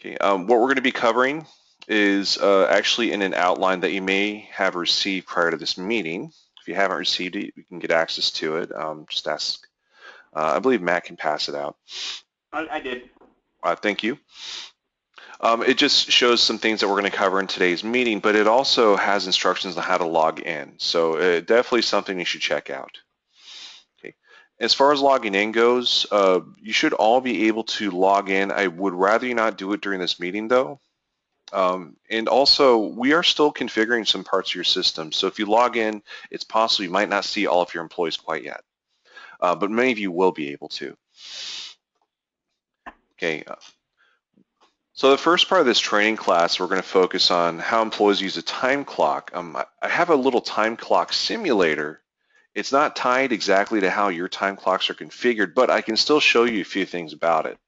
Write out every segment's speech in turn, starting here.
Okay, what we're going to be covering is actually in an outline that you may have received prior to this meeting. If you haven't received it, you can get access to it. Just ask. I believe Matt can pass it out. I did. Thank you. It just shows some things that we're going to cover in today's meeting, but it also has instructions on how to log in. So definitely something you should check out. Okay. As far as logging in goes, you should all be able to log in. I would rather you not do it during this meeting though. And also, we are still configuring some parts of your system. So if you log in, it's possible you might not see all of your employees quite yet, but many of you will be able to. Okay. So the first part of this training class, we're going to focus on how employees use a time clock. I have a little time clock simulator. It's not tied exactly to how your time clocks are configured, but I can still show you a few things about it.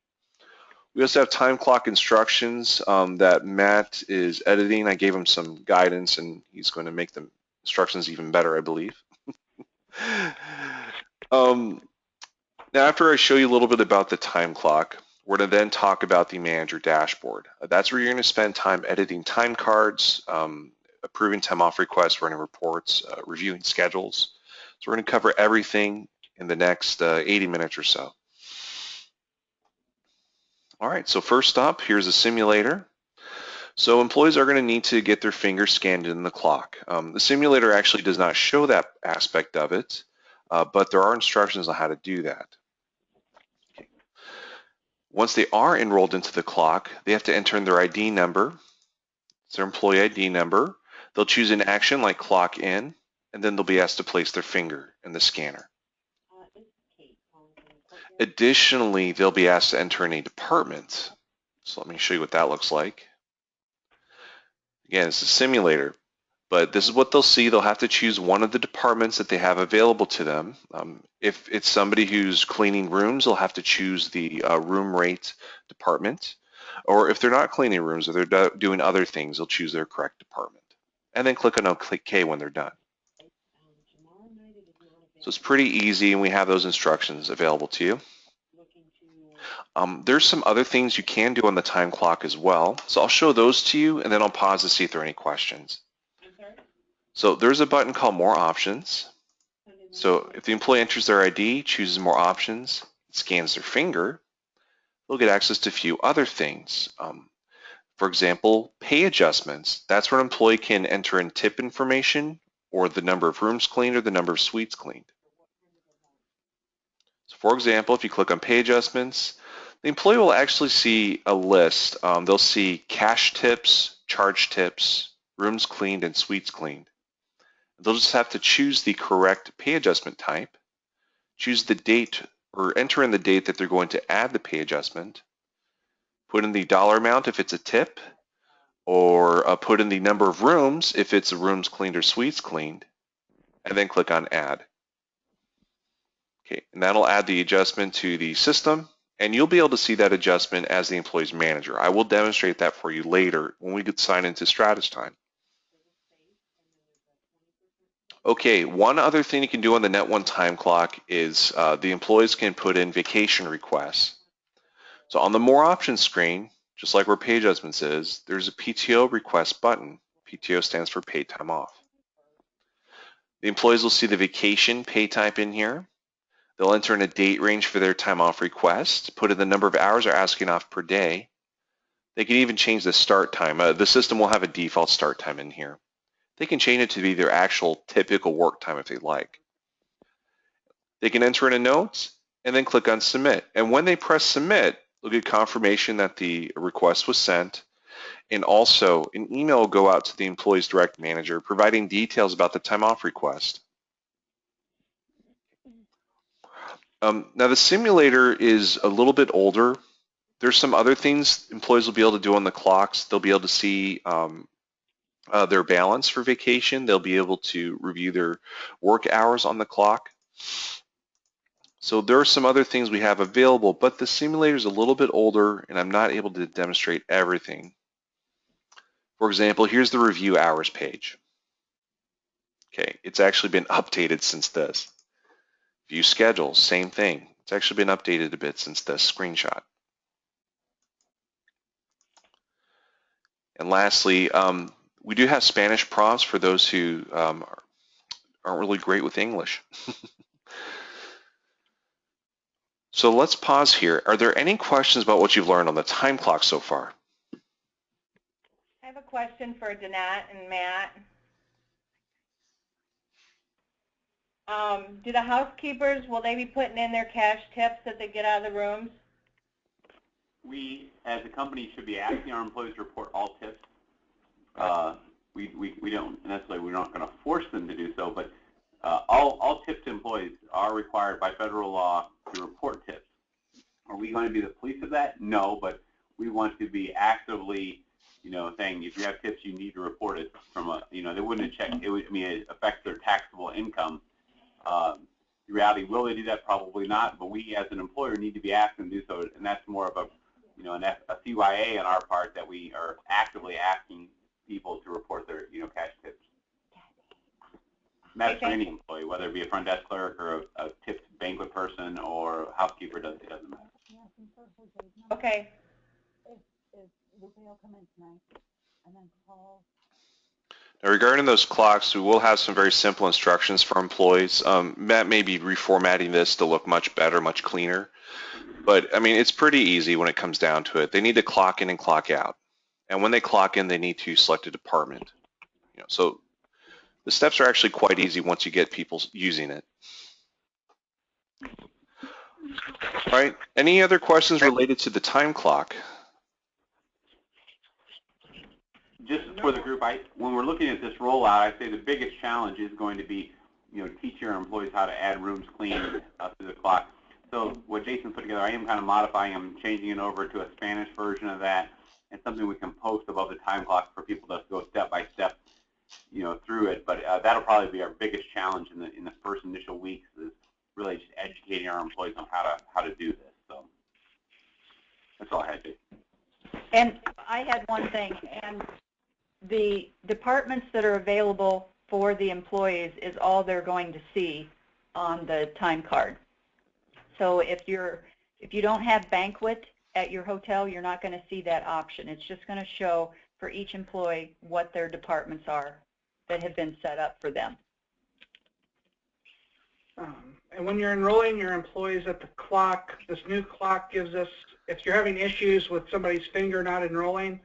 We also have time clock instructions that Matt is editing. I gave him some guidance and he's going to make the instructions even better, I believe. Now, after I show you a little bit about the time clock, we're going to then talk about the manager dashboard. That's where you're going to spend time editing time cards, approving time off requests, running reports, reviewing schedules. So we're going to cover everything in the next 80 minutes or so. All right, so first up, here's a simulator. So employees are going to need to get their fingers scanned in the clock. The simulator actually does not show that aspect of it, but there are instructions on how to do that. Okay. Once they are enrolled into the clock, they have to enter in their ID number. It's their employee ID number. They'll choose an action like clock in, and then they'll be asked to place their finger in the scanner. Additionally, they'll be asked to enter in a department. So let me show you what that looks like. Again, it's a simulator, but this is what they'll see. They'll have to choose one of the departments that they have available to them. If it's somebody who's cleaning rooms, they'll have to choose the room rate department. Or if they're not cleaning rooms or they're doing other things, they'll choose their correct department. And then click on OK when they're done. So it's pretty easy, and we have those instructions available to you. There's some other things you can do on the time clock as well. So I'll show those to you, and then I'll pause to see if there are any questions. So there's a button called More Options. So if the employee enters their ID, chooses More Options, scans their finger, they'll get access to a few other things. For example, pay adjustments. That's where an employee can enter in tip information or the number of rooms cleaned or the number of suites cleaned. So for example, if you click on pay adjustments, the employee will actually see a list. They'll see cash tips, charge tips, rooms cleaned, and suites cleaned. They'll just have to choose the correct pay adjustment type, choose the date or enter in the date that they're going to add the pay adjustment, put in the dollar amount if it's a tip, or put in the number of rooms if it's a rooms cleaned or suites cleaned, and then click on add. Okay, and that'll add the adjustment to the system, and you'll be able to see that adjustment as the employee's manager. I will demonstrate that for you later when we get signed into strautustime. Okay, one other thing you can do on the Net1 time clock is the employees can put in vacation requests. So on the More Options screen, just like where pay adjustments is, there's a PTO request button. PTO stands for paid time off. The employees will see the vacation pay type in here. They'll enter in a date range for their time off request, put in the number of hours they're asking off per day. They can even change the start time. The system will have a default start time in here. They can change it to be their actual typical work time if they like. They can enter in a note and then click on submit. And when they press submit, they'll get confirmation that the request was sent. And also an email will go out to the employee's direct manager providing details about the time off request. Now the simulator is a little bit older. There's some other things employees will be able to do on the clocks. They'll be able to see their balance for vacation. They'll be able to review their work hours on the clock. So there are some other things we have available, but the simulator is a little bit older and I'm not able to demonstrate everything. For example, here's the review hours page. Okay, it's actually been updated since this. View schedules, same thing. It's actually been updated a bit since this screenshot. And lastly, we do have Spanish prompts for those who aren't really great with English. So let's pause here. Are there any questions about what you've learned on the time clock so far? I have a question for Danette and Matt. Do the housekeepers, will they be putting in their cash tips that they get out of the rooms? We, as a company, should be asking our employees to report all tips. We don't necessarily, we're not going to force them to do so, but all tipped employees are required by federal law to report tips. Are we going to be the police of that? No, but we want to be actively, saying if you have tips, you need to report it from a, they wouldn't check, it affects their taxable income. The reality, will they do that? Probably not, but we as an employer need to be asked them to do so, and that's more of a, a CYA on our part that we are actively asking people to report their, cash tips. And that's for any employee, whether it be a front desk clerk or a tipped banquet person or housekeeper, it doesn't matter. Okay. Now, regarding those clocks, we will have some very simple instructions for employees. Matt may be reformatting this to look much better, much cleaner. But, I mean, it's pretty easy when it comes down to it. They need to clock in and clock out. And when they clock in, they need to select a department. So the steps are actually quite easy once you get people using it. All right. Any other questions related to the time clock? Just for the group, when we're looking at this rollout, I'd say the biggest challenge is going to be, teaching our employees how to add rooms clean up to the clock. So what Jason put together, I am kind of modifying, I'm changing it over to a Spanish version of that, and something we can post above the time clock for people to go step by step, through it. But that'll probably be our biggest challenge in the first initial weeks, is really just educating our employees on how to do this. So that's all I had, Jason. And I had one thing, and the departments that are available for the employees is all they're going to see on the time card. So if you don't have banquet at your hotel, you're not going to see that option. It's just going to show for each employee what their departments are that have been set up for them. And when you're enrolling your employees at the clock, this new clock gives us, if you're having issues with somebody's finger not enrolling,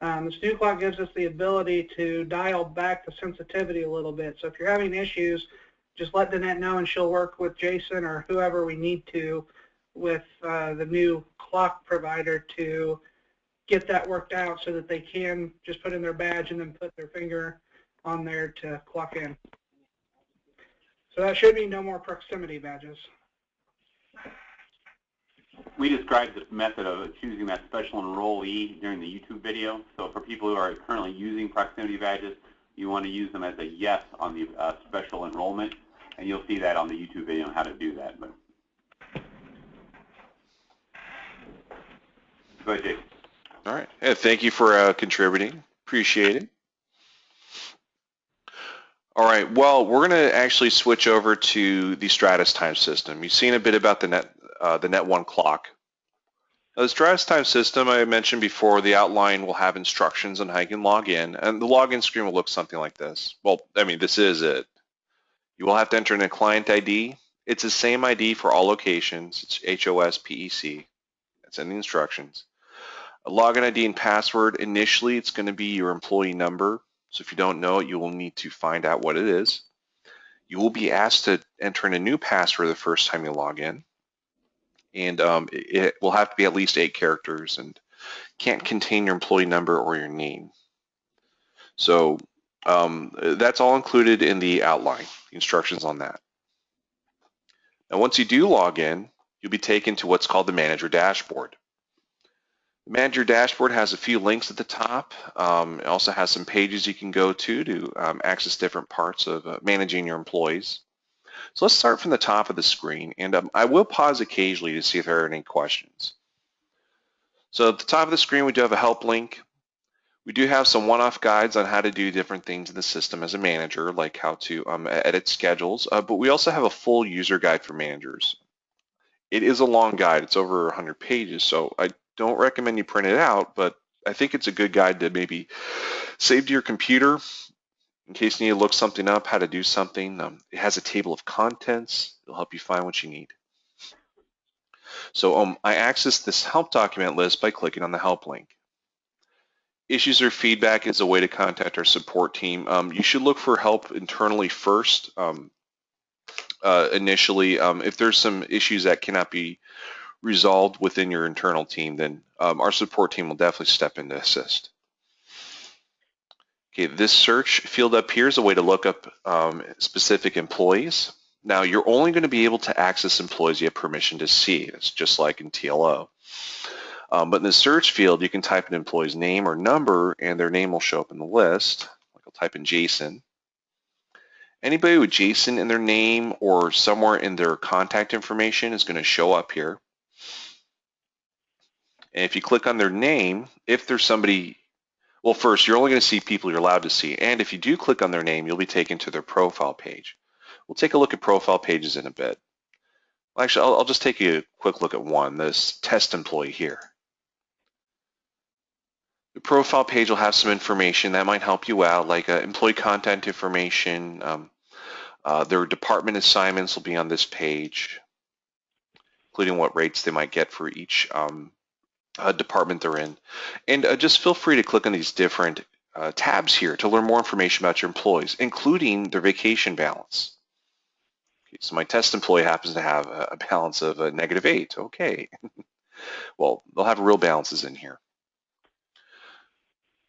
this new clock gives us the ability to dial back the sensitivity a little bit. So if you're having issues, just let Danette know and she'll work with Jason or whoever we need to with the new clock provider to get that worked out so that they can just put in their badge and then put their finger on there to clock in. So that should be no more proximity badges. We described this method of choosing that special enrollee during the YouTube video. So for people who are currently using proximity badges, you want to use them as a yes on the special enrollment, and you'll see that on the YouTube video on how to do that. But go ahead, Jason. All right. Yeah, thank you for contributing. Appreciate it. All right. Well, we're going to actually switch over to the StrautusTime system. You've seen a bit about the Net1 clock. The StrautusTime system, I mentioned before, the outline will have instructions on how you can log in, and the login screen will look something like this. Well, I mean, this is it. You will have to enter in a client ID. It's the same ID for all locations. It's HOSPEC. That's in the instructions. A login ID and password. Initially, it's going to be your employee number. So if you don't know it, you will need to find out what it is. You will be asked to enter in a new password the first time you log in. And it will have to be at least 8 characters and can't contain your employee number or your name. So that's all included in the outline, the instructions on that. Now, once you do log in, you'll be taken to what's called the Manager Dashboard. The Manager Dashboard has a few links at the top. It also has some pages you can go to access different parts of managing your employees. So let's start from the top of the screen, and I will pause occasionally to see if there are any questions. So at the top of the screen, we do have a help link. We do have some one-off guides on how to do different things in the system as a manager, like how to edit schedules, but we also have a full user guide for managers. It is a long guide. It's over 100 pages, so I don't recommend you print it out, but I think it's a good guide to maybe save to your computer in case you need to look something up, how to do something. It has a table of contents. It'll help you find what you need. So I access this help document list by clicking on the help link. Issues or feedback is a way to contact our support team. You should look for help internally first. Initially, if there's some issues that cannot be resolved within your internal team, then our support team will definitely step in to assist. Okay, this search field up here is a way to look up specific employees. Now, you're only going to be able to access employees you have permission to see. It's just like in TLO. But in the search field, you can type an employee's name or number, and their name will show up in the list. Like I'll type in Jason. Anybody with Jason in their name or somewhere in their contact information is going to show up here. And if you click on their name, if there's somebody, well, first, you're only going to see people you're allowed to see. And if you do click on their name, you'll be taken to their profile page. We'll take a look at profile pages in a bit. Well, actually, I'll just take a quick look at one, this test employee here. The profile page will have some information that might help you out, like employee contact information. Their department assignments will be on this page, including what rates they might get for each department they're in. And just feel free to click on these different tabs here to learn more information about your employees, including their vacation balance. Okay, so my test employee happens to have a balance of -8. Okay. Well, they'll have real balances in here.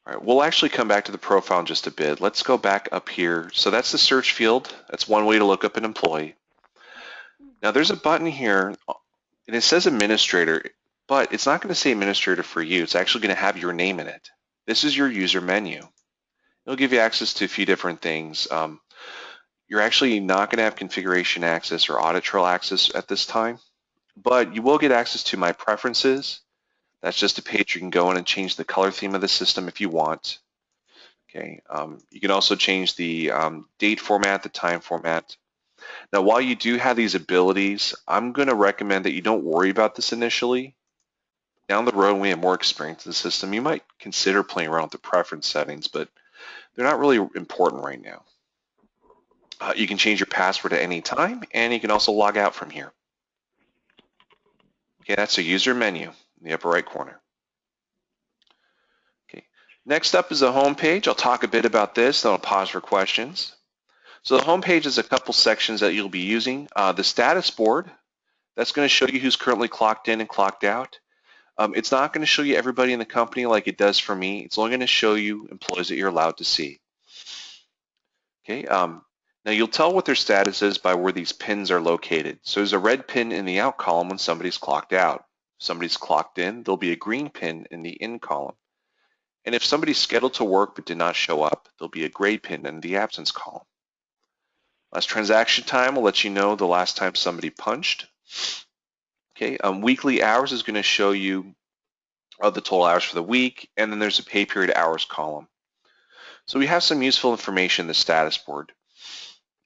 All right, we'll actually come back to the profile in just a bit. Let's go back up here. So that's the search field. That's one way to look up an employee. Now there's a button here, and it says administrator, but it's not going to say administrator for you. It's actually going to have your name in it. This is your user menu. It'll give you access to a few different things. You're actually not going to have configuration access or audit trail access at this time, but you will get access to my preferences. That's just a page you can go in and change the color theme of the system if you want. Okay, you can also change the date format, the time format. Now, while you do have these abilities, I'm going to recommend that you don't worry about this initially. Down the road, when we have more experience in the system, you might consider playing around with the preference settings, but they're not really important right now. You can change your password at any time, and you can also log out from here. Okay, that's a user menu in the upper right corner. Okay, next up is the home page. I'll talk a bit about this, then I'll pause for questions. So the home page is a couple sections that you'll be using. The status board, that's going to show you who's currently clocked in and clocked out. It's not going to show you everybody in the company like it does for me. It's only going to show you employees that you're allowed to see. Okay, now you'll tell what their status is by where these pins are located. So there's a red pin in the out column when somebody's clocked out. If somebody's clocked in, there'll be a green pin in the in column. And if somebody's scheduled to work but did not show up, there'll be a gray pin in the absence column. Last transaction time will let you know the last time somebody punched. Okay, weekly hours is going to show you the total hours for the week, and then there's a pay period hours column. So we have some useful information in the status board.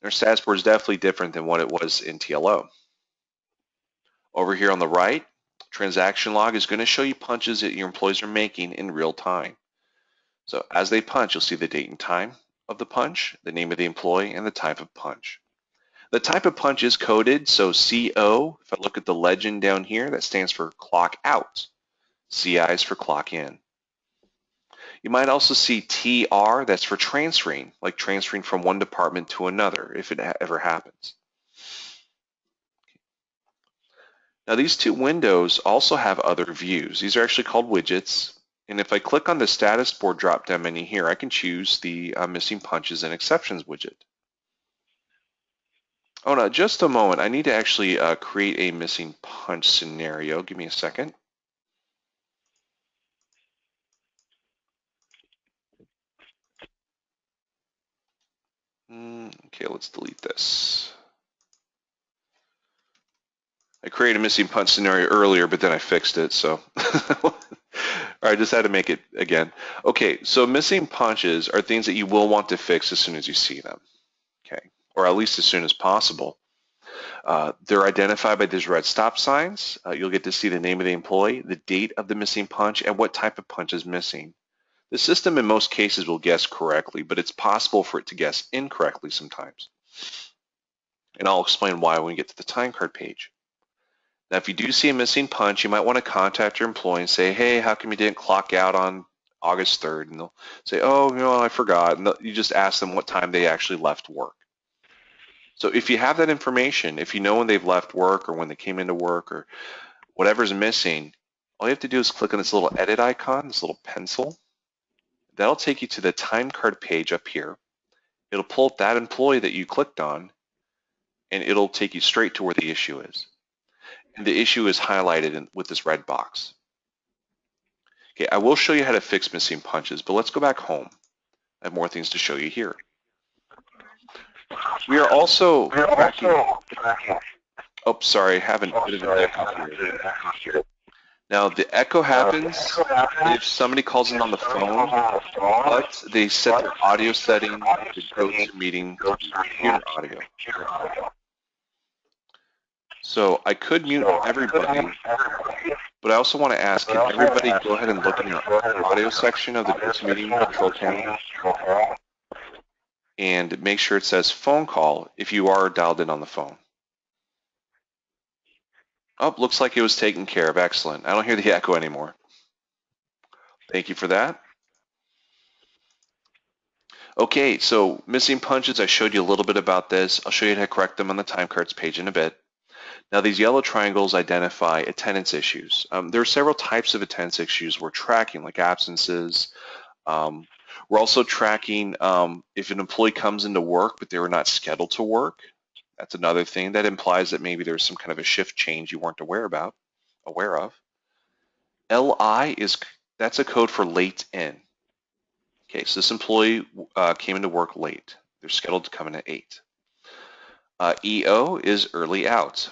Our status board is definitely different than what it was in TLO. Over here on the right, transaction log is going to show you punches that your employees are making in real time. So as they punch, you'll see the date and time of the punch, the name of the employee, and the type of punch. The type of punch is coded, so CO, if I look at the legend down here, that stands for clock out. CI is for clock in. You might also see TR, that's for transferring, like transferring from one department to another, if it ever happens. Now these two windows also have other views. These are actually called widgets. And if I click on the status board drop-down menu here, I can choose the missing punches and exceptions widget. Oh no, just a moment. I need to actually create a missing punch scenario. Give me a second. Okay, let's delete this. I created a missing punch scenario earlier, but then I fixed it, so. All right, just had to make it again. Okay, so missing punches are things that you will want to fix as soon as you see them, okay, or at least as soon as possible. They're identified by these red stop signs. You'll get to see the name of the employee, the date of the missing punch, and what type of punch is missing. The system in most cases will guess correctly, but it's possible for it to guess incorrectly sometimes. And I'll explain why when we get to the time card page. Now, if you do see a missing punch, you might want to contact your employee and say, hey, how come you didn't clock out on August 3rd? And they'll say, oh, I forgot. And you just ask them what time they actually left work. So if you have that information, if you know when they've left work or when they came into work or whatever's missing, all you have to do is click on this little edit icon, this little pencil. That'll take you to the time card page up here. It'll pull up that employee that you clicked on, and it'll take you straight to where the issue is. And the issue is highlighted with this red box. Okay, I will show you how to fix missing punches, but let's go back home. I have more things to show you here. We are also tracking. Oh, sorry, I have a bit of an echo here. Now, the echo happens if somebody calls in on the phone, but they set their audio setting to GoToMeeting computer audio. So I could mute everybody, but I also want to ask, can everybody go ahead and look in your audio section of the GoToMeeting control panel and make sure it says phone call if you are dialed in on the phone. Oh, looks like it was taken care of. Excellent. I don't hear the echo anymore. Thank you for that. Okay, so missing punches, I showed you a little bit about this. I'll show you how to correct them on the time cards page in a bit. Now, these yellow triangles identify attendance issues. There are several types of attendance issues we're tracking, like absences. We're also tracking if an employee comes into work, but they were not scheduled to work. That's another thing that implies that maybe there's some kind of a shift change you weren't aware of. LI that's a code for late in. Okay, so this employee came into work late. They're scheduled to come in at 8. EO is early out.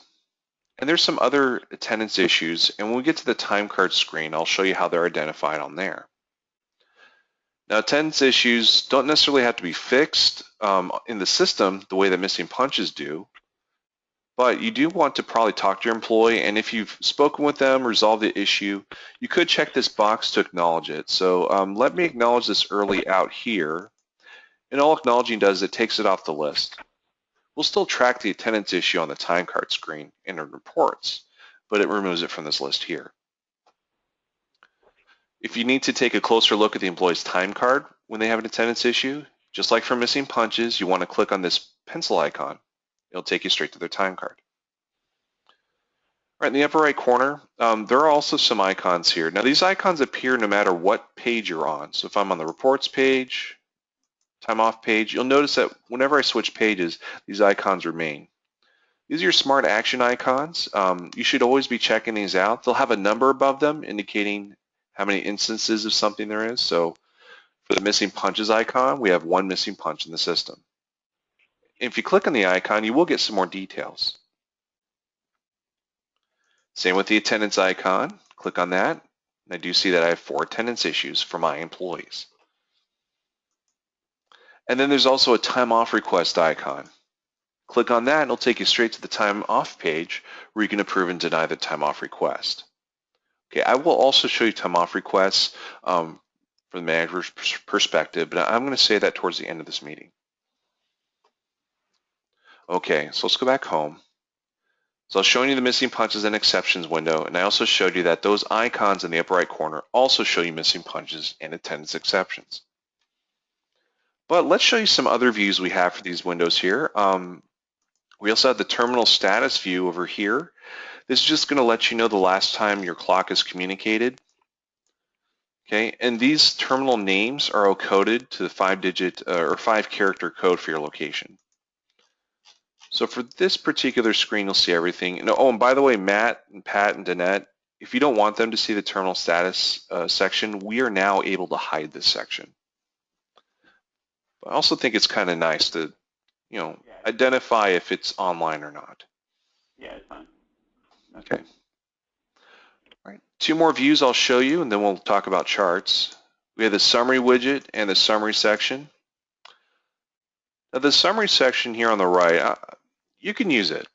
And there's some other attendance issues, and when we get to the time card screen, I'll show you how they're identified on there. Now, attendance issues don't necessarily have to be fixed in the system the way that missing punches do, but you do want to probably talk to your employee, and if you've spoken with them, resolved the issue, you could check this box to acknowledge it. So let me acknowledge this early out here, and all acknowledging does is it takes it off the list. We'll still track the attendance issue on the time card screen in our reports, but it removes it from this list here. If you need to take a closer look at the employee's time card when they have an attendance issue, just like for missing punches, you want to click on this pencil icon. It'll take you straight to their time card. All right, in the upper right corner, there are also some icons here. Now, these icons appear no matter what page you're on. So if I'm on the reports page, time off page, you'll notice that whenever I switch pages, these icons remain. These are your smart action icons. You should always be checking these out. They'll have a number above them indicating how many instances of something there is. So for the missing punches icon, we have 1 missing punch in the system. If you click on the icon, you will get some more details. Same with the attendance icon. Click on that. And I do see that I have 4 attendance issues for my employees. And then there's also a time off request icon. Click on that and it'll take you straight to the time off page where you can approve and deny the time off request. Okay, I will also show you time off requests from the manager's perspective, but I'm going to say that towards the end of this meeting. Okay, so let's go back home. So I was showing you the missing punches and exceptions window, and I also showed you that those icons in the upper right corner also show you missing punches and attendance exceptions. But let's show you some other views we have for these windows here. We also have the terminal status view over here. This is just going to let you know the last time your clock is communicated. Okay, and these terminal names are coded to the 5-digit or 5-character code for your location. So for this particular screen, you'll see everything. And, oh, and by the way, Matt and Pat and Danette, if you don't want them to see the terminal status section, we are now able to hide this section. But I also think it's kind of nice to, identify if it's online or not. Yeah, it's fine. Okay. All right. 2 more views I'll show you, and then we'll talk about charts. We have the summary widget and the summary section. Now, the summary section here on the right, you can use it.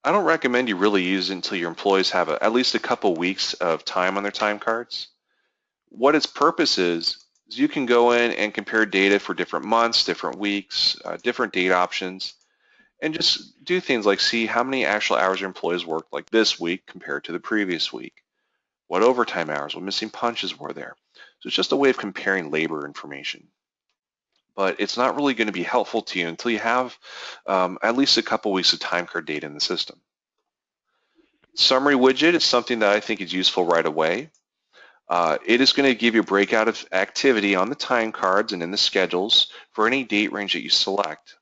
I don't recommend you really use it until your employees have at least a couple weeks of time on their time cards. What its purpose is you can go in and compare data for different months, different weeks, different date options, and just do things like see how many actual hours your employees worked like this week compared to the previous week. What overtime hours, what missing punches were there. So it's just a way of comparing labor information. But it's not really going to be helpful to you until you have at least a couple weeks of time card data in the system. Summary widget is something that I think is useful right away. It is going to give you a breakout of activity on the time cards and in the schedules for any date range that you select.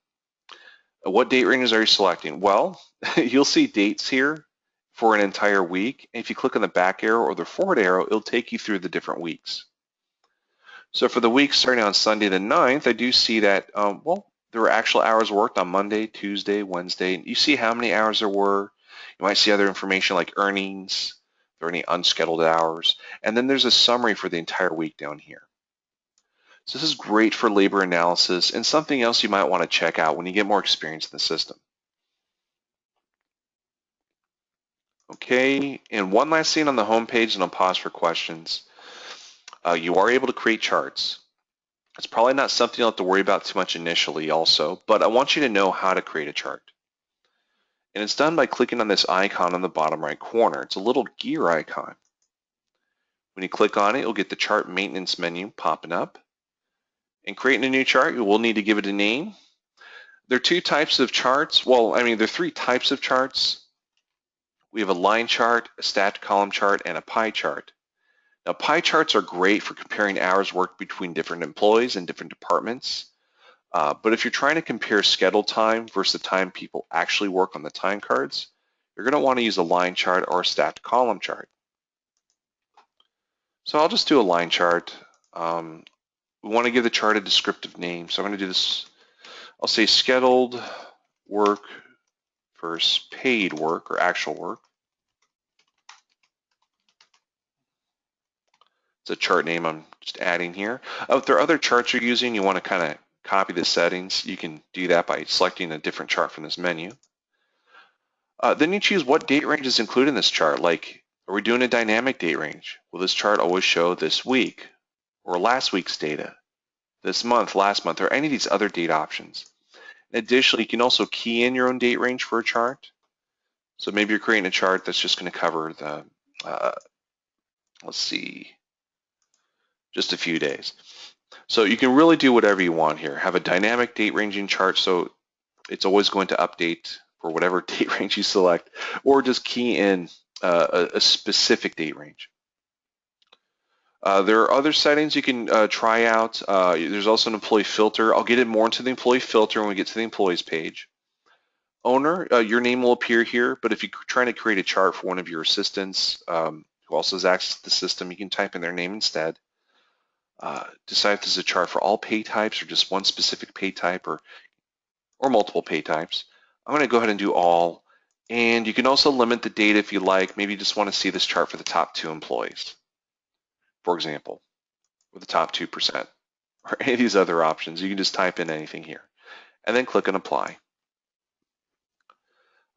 What date ranges are you selecting? Well, you'll see dates here for an entire week. And if you click on the back arrow or the forward arrow, it'll take you through the different weeks. So for the week starting on Sunday the 9th, I do see that, well, there were actual hours worked on Monday, Tuesday, Wednesday. And you see how many hours there were. You might see other information like earnings, if there are any unscheduled hours. And then there's a summary for the entire week down here. So this is great for labor analysis and something else you might want to check out when you get more experience in the system. Okay, and one last thing on the home page, and I'll pause for questions. You are able to create charts. It's probably not something you'll have to worry about too much initially also, but I want you to know how to create a chart. And it's done by clicking on this icon on the bottom right corner. It's a little gear icon. When you click on it, you'll get the chart maintenance menu popping up. And creating a new chart, you will need to give it a name. There are two types of charts. Well, I mean, there are three types of charts. We have a line chart, a stacked column chart, and a pie chart. Now, pie charts are great for comparing hours worked between different employees and different departments. But if you're trying to compare schedule time versus the time people actually work on the time cards, you're going to want to use a line chart or a stacked column chart. So I'll just do a line chart. We want to give the chart a descriptive name. So I'm going to do this. I'll say scheduled work versus paid work or actual work. It's a chart name I'm just adding here. If there are other charts you're using, you want to kind of copy the settings. You can do that by selecting a different chart from this menu. Then you choose what date range is included in this chart. Like, are we doing a dynamic date range? Will this chart always show this week or last week's data, this month, last month, or any of these other date options? Additionally, you can also key in your own date range for a chart. So maybe you're creating a chart that's just going to cover the, let's see, just a few days. So you can really do whatever you want here. Have a dynamic date ranging chart so it's always going to update for whatever date range you select, or just key in a specific date range. There are other settings you can try out. There's also an employee filter. I'll get it more into the employee filter when we get to the employees page. Owner, your name will appear here, but if you're trying to create a chart for one of your assistants who also has access to the system, you can type in their name instead. Decide if this is a chart for all pay types or just one specific pay type or multiple pay types. I'm going to go ahead and do all. And you can also limit the data if you like. Maybe you just want to see this chart for the top 2 employees, for example, or the top 2%, or any of these other options. You can just type in anything here and then click on apply.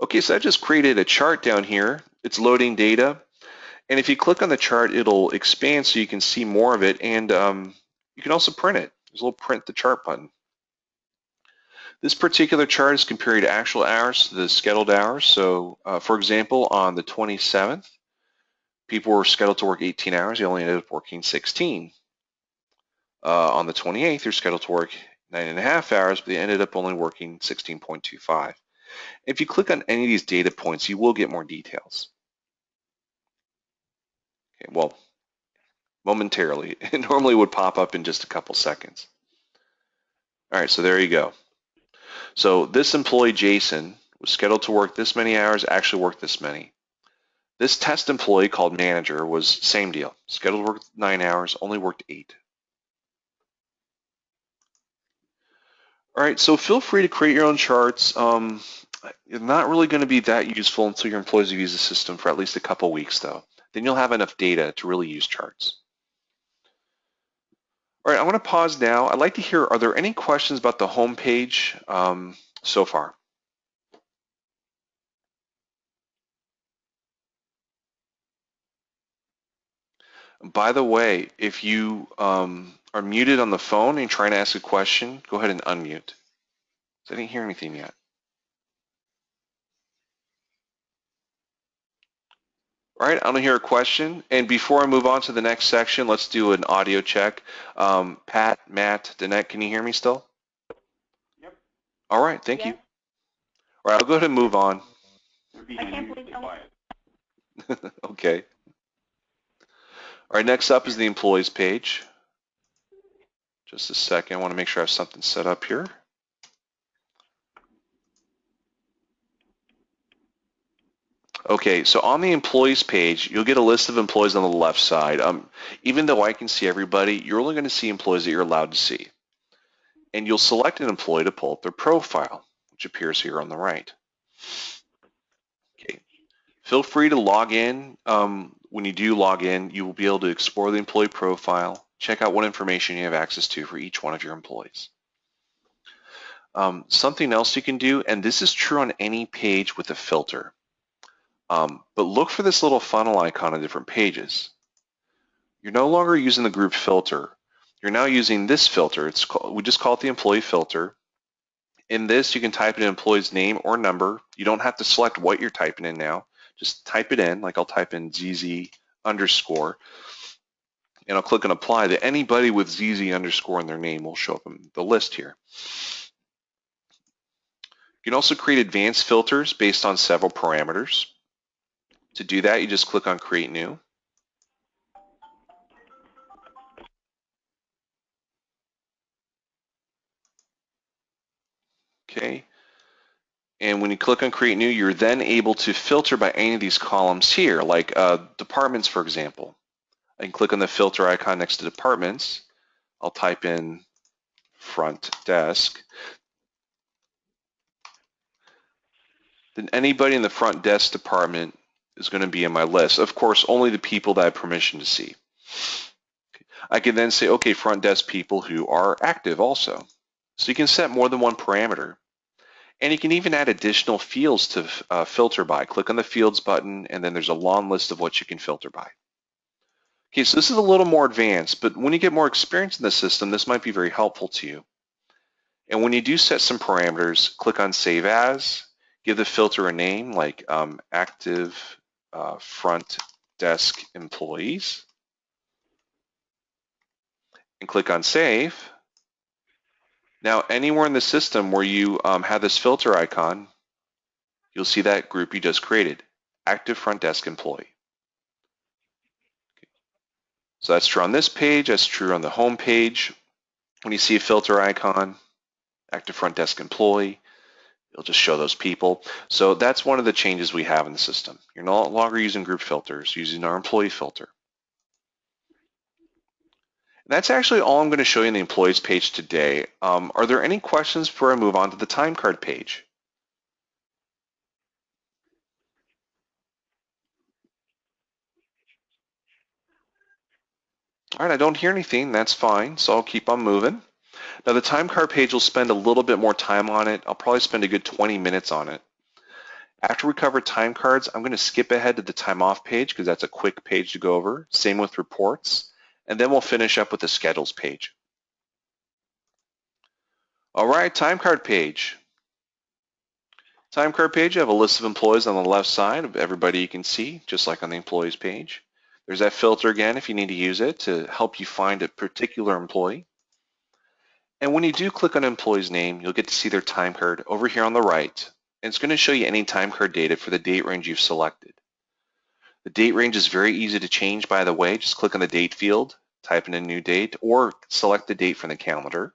Okay, so I just created a chart down here. It's loading data. And if you click on the chart, it'll expand so you can see more of it. And you can also print it. There's a little print the chart button. This particular chart is comparing actual hours to the scheduled hours. So for example, on the 27th, people were scheduled to work 18 hours. They only ended up working 16. On the 28th, they're scheduled to work 9.5 hours, but they ended up only working 16.25. If you click on any of these data points, you will get more details. Okay, well, momentarily. It normally would pop up in just a couple seconds. All right, so there you go. So this employee, Jason, was scheduled to work this many hours, actually worked this many. This test employee called manager was same deal. Scheduled to work 9 hours, only worked 8. All right, so feel free to create your own charts. It's not really going to be that useful until your employees have used the system for at least a couple weeks, though. Then you'll have enough data to really use charts. All right, I'm going to pause now. I'd like to hear, are there any questions about the home page so far? By the way, if you are muted on the phone and trying to ask a question, go ahead and unmute. I didn't hear anything yet. All right, I don't hear a question. And before I move on to the next section, let's do an audio check. Pat, Matt, Danette, can you hear me still? Yep. All right, thank you. Yes. All right, I'll go ahead and move on. They're being I can't believe unusually quiet. Okay. All right, next up is the employees page. Just a second, I want to make sure I have something set up here. Okay, so on the employees page, you'll get a list of employees on the left side. Even though I can see everybody, you're only going to see employees that you're allowed to see. And you'll select an employee to pull up their profile, which appears here on the right. Okay. Feel free to log in. When you do log in, you will be able to explore the employee profile, check out what information you have access to for each one of your employees. Something else you can do, and this is true on any page with a filter, but look for this little funnel icon on different pages. You're no longer using the group filter. You're now using this filter. We just call it the employee filter. In this, you can type in an employee's name or number. You don't have to select what you're typing in now. Just type it in, like I'll type in ZZ underscore, and I'll click on apply. That anybody with ZZ underscore in their name will show up in the list here. You can also create advanced filters based on several parameters. To do that, you just click on Create New. Okay. And when you click on Create New, you're then able to filter by any of these columns here, like departments, for example. I can click on the filter icon next to departments. I'll type in front desk. Then anybody in the front desk department is going to be in my list. Of course, only the people that I have permission to see. I can then say, okay, front desk people who are active also. So you can set more than one parameter. And you can even add additional fields to filter by. Click on the fields button, and then there's a long list of what you can filter by. Okay, so this is a little more advanced, but when you get more experience in the system, this might be very helpful to you. And when you do set some parameters, click on Save As, give the filter a name like active front desk employees, and click on Save. Now, anywhere in the system where you have this filter icon, you'll see that group you just created, active front desk employee. Okay. So that's true on this page, that's true on the home page. When you see a filter icon, active front desk employee, it'll just show those people. So that's one of the changes we have in the system. You're no longer using group filters, using our employee filter. And that's actually all I'm going to show you in the employees page today. Are there any questions before I move on to the time card page? All right, I don't hear anything, that's fine, so I'll keep on moving. Now the time card page will spend a little bit more time on it. I'll probably spend a good 20 minutes on it. After we cover time cards, I'm going to skip ahead to the time off page because that's a quick page to go over. Same with reports. And then we'll finish up with the schedules page. All right, time card page. Time card page, you have a list of employees on the left side of everybody you can see, just like on the employees page. There's that filter again if you need to use it to help you find a particular employee. And when you do click on an employee's name, you'll get to see their time card over here on the right. And it's going to show you any time card data for the date range you've selected. The date range is very easy to change, by the way. Just click on the date field, type in a new date, or select the date from the calendar.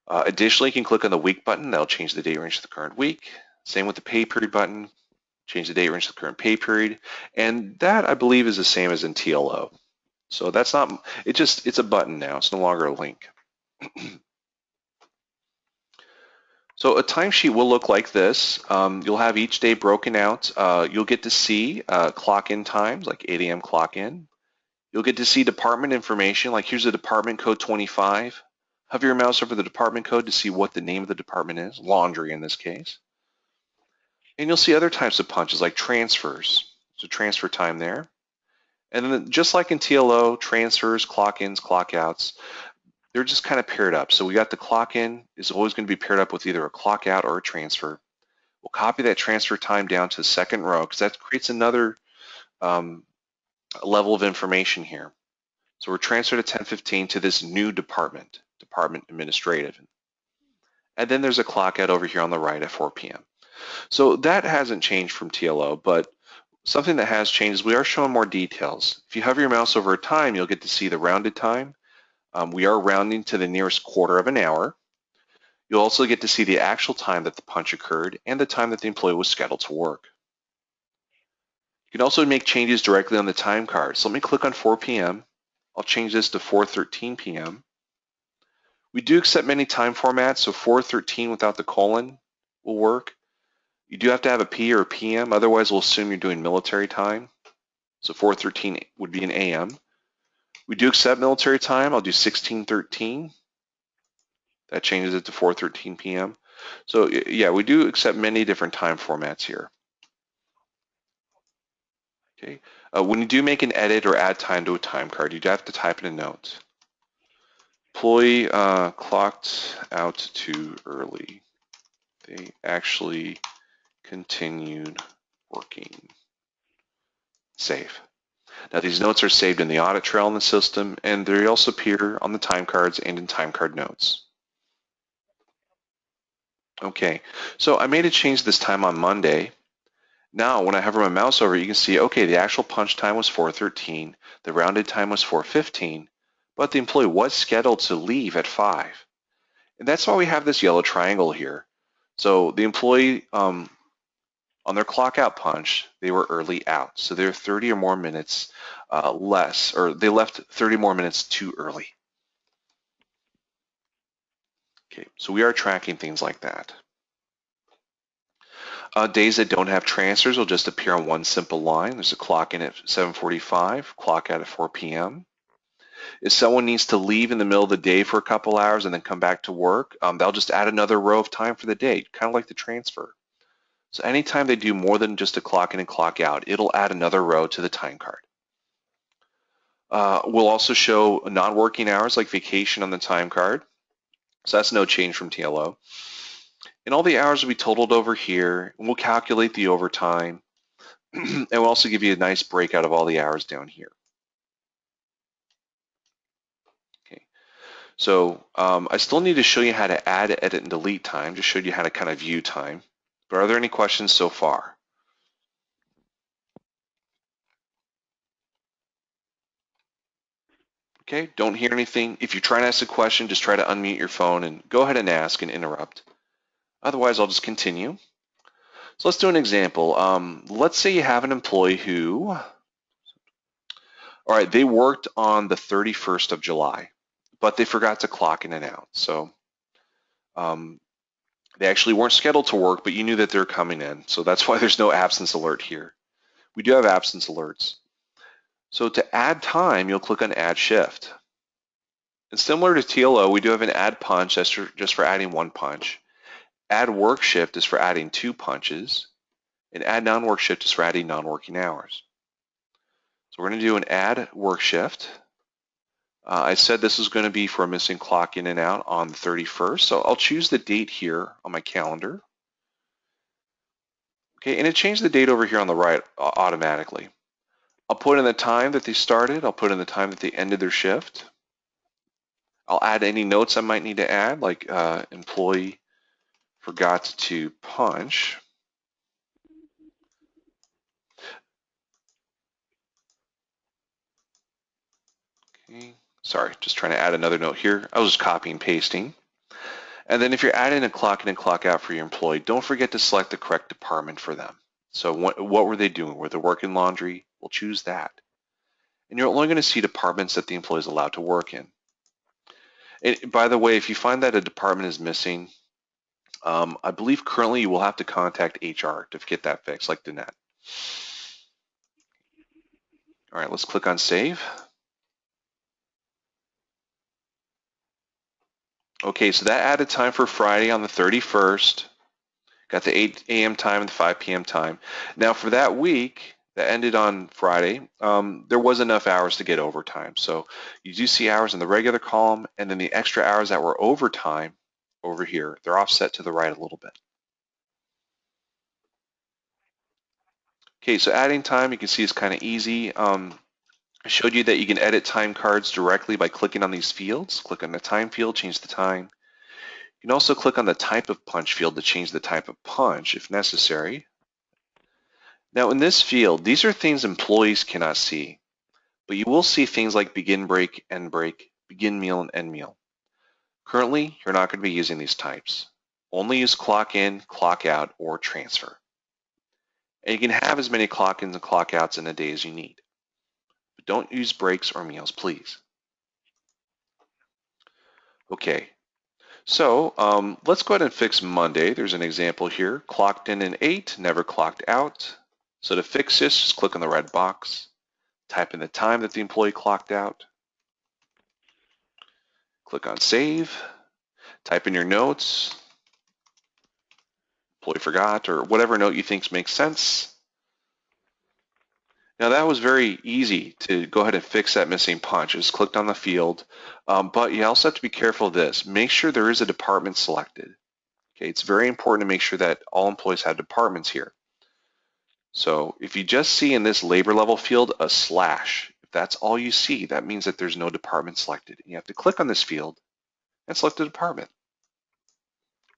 Additionally, you can click on the week button. That'll change the date range to the current week. Same with the pay period button. Change the date range to the current pay period. And that, I believe, is the same as in TLO. So that's not, it's a button now. It's no longer a link. So a timesheet will look like this. You'll have each day broken out. You'll get to see clock in times, like 8 a.m. clock in. You'll get to see department information, like here's the department code 25. Hover your mouse over the department code to see what the name of the department is, laundry in this case. And you'll see other types of punches like transfers. So transfer time there. And then just like in TLO, transfers, clock ins, clock outs, they're just kind of paired up. So we got the clock in is always going to be paired up with either a clock out or a transfer. We'll copy that transfer time down to the second row because that creates another level of information here. So we're transferred at 10:15 to this new department, Department Administrative. And then there's a clock out over here on the right at 4 p.m. So that hasn't changed from TLO, but something that has changed is we are showing more details. If you hover your mouse over a time, you'll get to see the rounded time. We are rounding to the nearest quarter of an hour. You'll also get to see the actual time that the punch occurred and the time that the employee was scheduled to work. You can also make changes directly on the time card. So let me click on 4 p.m. I'll change this to 4:13 p.m. We do accept many time formats, so 4:13 without the colon will work. You do have to have a P or a PM, otherwise we'll assume you're doing military time. So 4:13 would be an AM. We do accept military time. I'll do 16:13. That changes it to 4:13 p.m. So yeah, we do accept many different time formats here. Okay. When you do make an edit or add time to a time card, you do have to type in a note. Employee clocked out too early. They actually continued working. Save. Now these notes are saved in the audit trail in the system, and they also appear on the time cards and in time card notes. Okay, so I made a change this time on Monday. Now when I hover my mouse over it, you can see, okay, the actual punch time was 4:13, the rounded time was 4:15, but the employee was scheduled to leave at 5. And that's why we have this yellow triangle here. So the employee, on their clock out punch, they were early out. So they're 30 or more minutes less, or they left 30 more minutes too early. Okay, so we are tracking things like that. Days that don't have transfers will just appear on one simple line. There's a clock in at 7:45, clock out at 4 p.m. If someone needs to leave in the middle of the day for a couple hours and then come back to work, they'll just add another row of time for the day, kind of like the transfer. So anytime they do more than just a clock in and clock out, it'll add another row to the time card. We'll also show non-working hours like vacation on the time card. So that's no change from TLO. And all the hours will be totaled over here, and we'll calculate the overtime, and we'll also give you a nice breakout of all the hours down here. Okay, so I still need to show you how to add, edit, and delete time. Just showed you how to kind of view time. But are there any questions so far? Okay, don't hear anything. If you try to ask a question, just try to unmute your phone and go ahead and ask and interrupt. Otherwise, I'll just continue. So let's do an example. Let's say you have an employee who, all right, they worked on the 31st of July, but they forgot to clock in and out. So they actually weren't scheduled to work, but you knew that they're coming in. So that's why there's no absence alert here. We do have absence alerts. So to add time, you'll click on Add Shift. And similar to TLO, we do have an Add Punch, that's just for adding one punch. Add Work Shift is for adding 2 punches. And Add Non-Work Shift is for adding non-working hours. So we're going to do an Add Work Shift. I said this is going to be for a missing clock in and out on the 31st. So I'll choose the date here on my calendar. Okay, and it changed the date over here on the right automatically. I'll put in the time that they started. I'll put in the time that they ended their shift. I'll add any notes I might need to add, like employee forgot to punch. Okay, sorry, just trying to add another note here. I was just copying and pasting. And then if you're adding a clock in and clock out for your employee, don't forget to select the correct department for them. So what were they doing? Were they working laundry? We'll choose that. And you're only going to see departments that the employee is allowed to work in. And by the way, if you find that a department is missing, I believe currently you will have to contact HR to get that fixed, like Danette. All right, let's click on Save. Okay, so that added time for Friday on the 31st. Got the 8 a.m. time and the 5 p.m. time. Now for that week, that ended on Friday, there was enough hours to get overtime. So you do see hours in the regular column, and then the extra hours that were overtime over here, they're offset to the right a little bit. Okay, so adding time, you can see is kind of easy. I showed you that you can edit time cards directly by clicking on these fields. Click on the time field, change the time. You can also click on the type of punch field to change the type of punch if necessary. Now in this field, these are things employees cannot see, but you will see things like begin break, begin meal, and end meal. Currently, you're not going to be using these types. Only use clock in, clock out, or transfer. And you can have as many clock ins and clock outs in a day as you need. But don't use breaks or meals, please. Okay, so let's go ahead and fix Monday. There's an example here. Clocked in 8, never clocked out. So to fix this, just click on the red box. Type in the time that the employee clocked out. Click on save. Type in your notes. Employee forgot, or whatever note you think makes sense. Now that was very easy to go ahead and fix that missing punch. Just clicked on the field, but you also have to be careful of this. Make sure there is a department selected. Okay, it's very important to make sure that all employees have departments here. So if you just see in this labor level field a slash, if that's all you see, that means that there's no department selected. You have to click on this field and select the department,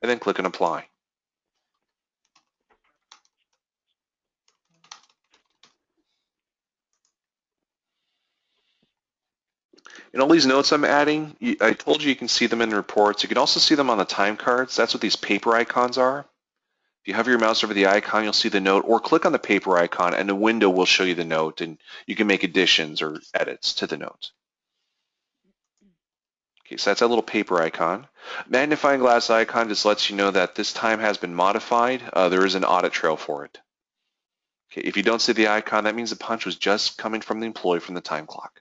and then click on apply. And all these notes I'm adding, I told you can see them in reports. You can also see them on the time cards. That's what these paper icons are. If you hover your mouse over the icon, you'll see the note, or click on the paper icon and a window will show you the note, and you can make additions or edits to the note. Okay, so that's that little paper icon. Magnifying glass icon just lets you know that this time has been modified. There is an audit trail for it. Okay, if you don't see the icon, that means the punch was just coming from the employee from the time clock.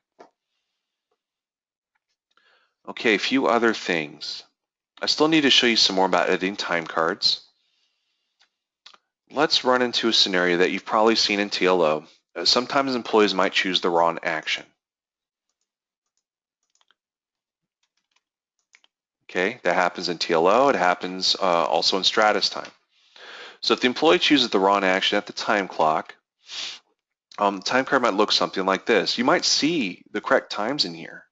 Okay, a few other things. I still need to show you some more about editing time cards. Let's run into a scenario that you've probably seen in TLO. Sometimes employees might choose the wrong action. Okay, that happens in TLO. It happens also in strautustime. So if the employee chooses the wrong action at the time clock, the time card might look something like this. You might see the correct times in here.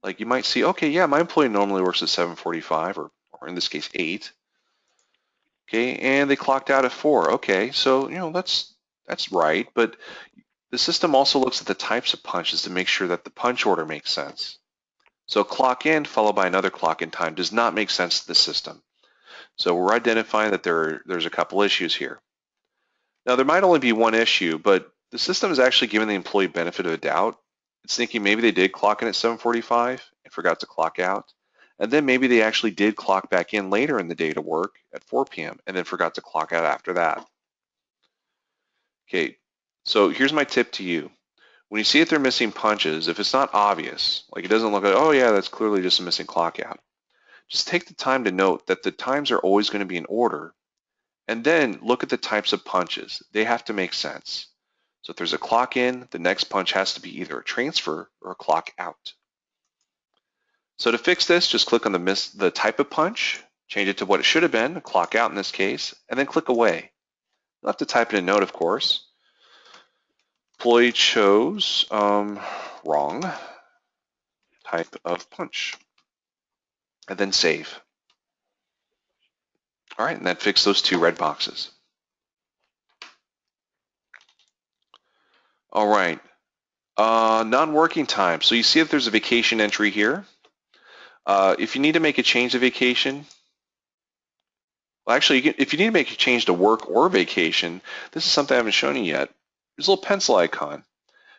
Like you might see, okay, yeah, my employee normally works at 7:45, or in this case 8. Okay, and they clocked out at 4. Okay, so that's right, but the system also looks at the types of punches to make sure that the punch order makes sense. So clock in followed by another clock in time does not make sense to the system. So we're identifying that there's a couple issues here. Now there might only be one issue, but the system is actually giving the employee benefit of a doubt. It's thinking maybe they did clock in at 7:45 and forgot to clock out. And then maybe they actually did clock back in later in the day to work at 4 p.m. and then forgot to clock out after that. Okay, so here's my tip to you. When you see that they're missing punches, if it's not obvious, like it doesn't look like, oh yeah, that's clearly just a missing clock out, just take the time to note that the times are always going to be in order, and then look at the types of punches. They have to make sense. So if there's a clock in, the next punch has to be either a transfer or a clock out. So to fix this, just click on the type of punch, change it to what it should have been, a clock out in this case, and then click away. You'll have to type in a note, of course. Employee chose wrong type of punch, and then save. All right, and that fixed those 2 red boxes. All right, non-working time. So you see if there's a vacation entry here. If you need to make a change to vacation, well, actually, if you need to make a change to work or vacation, this is something I haven't shown you yet. There's a little pencil icon.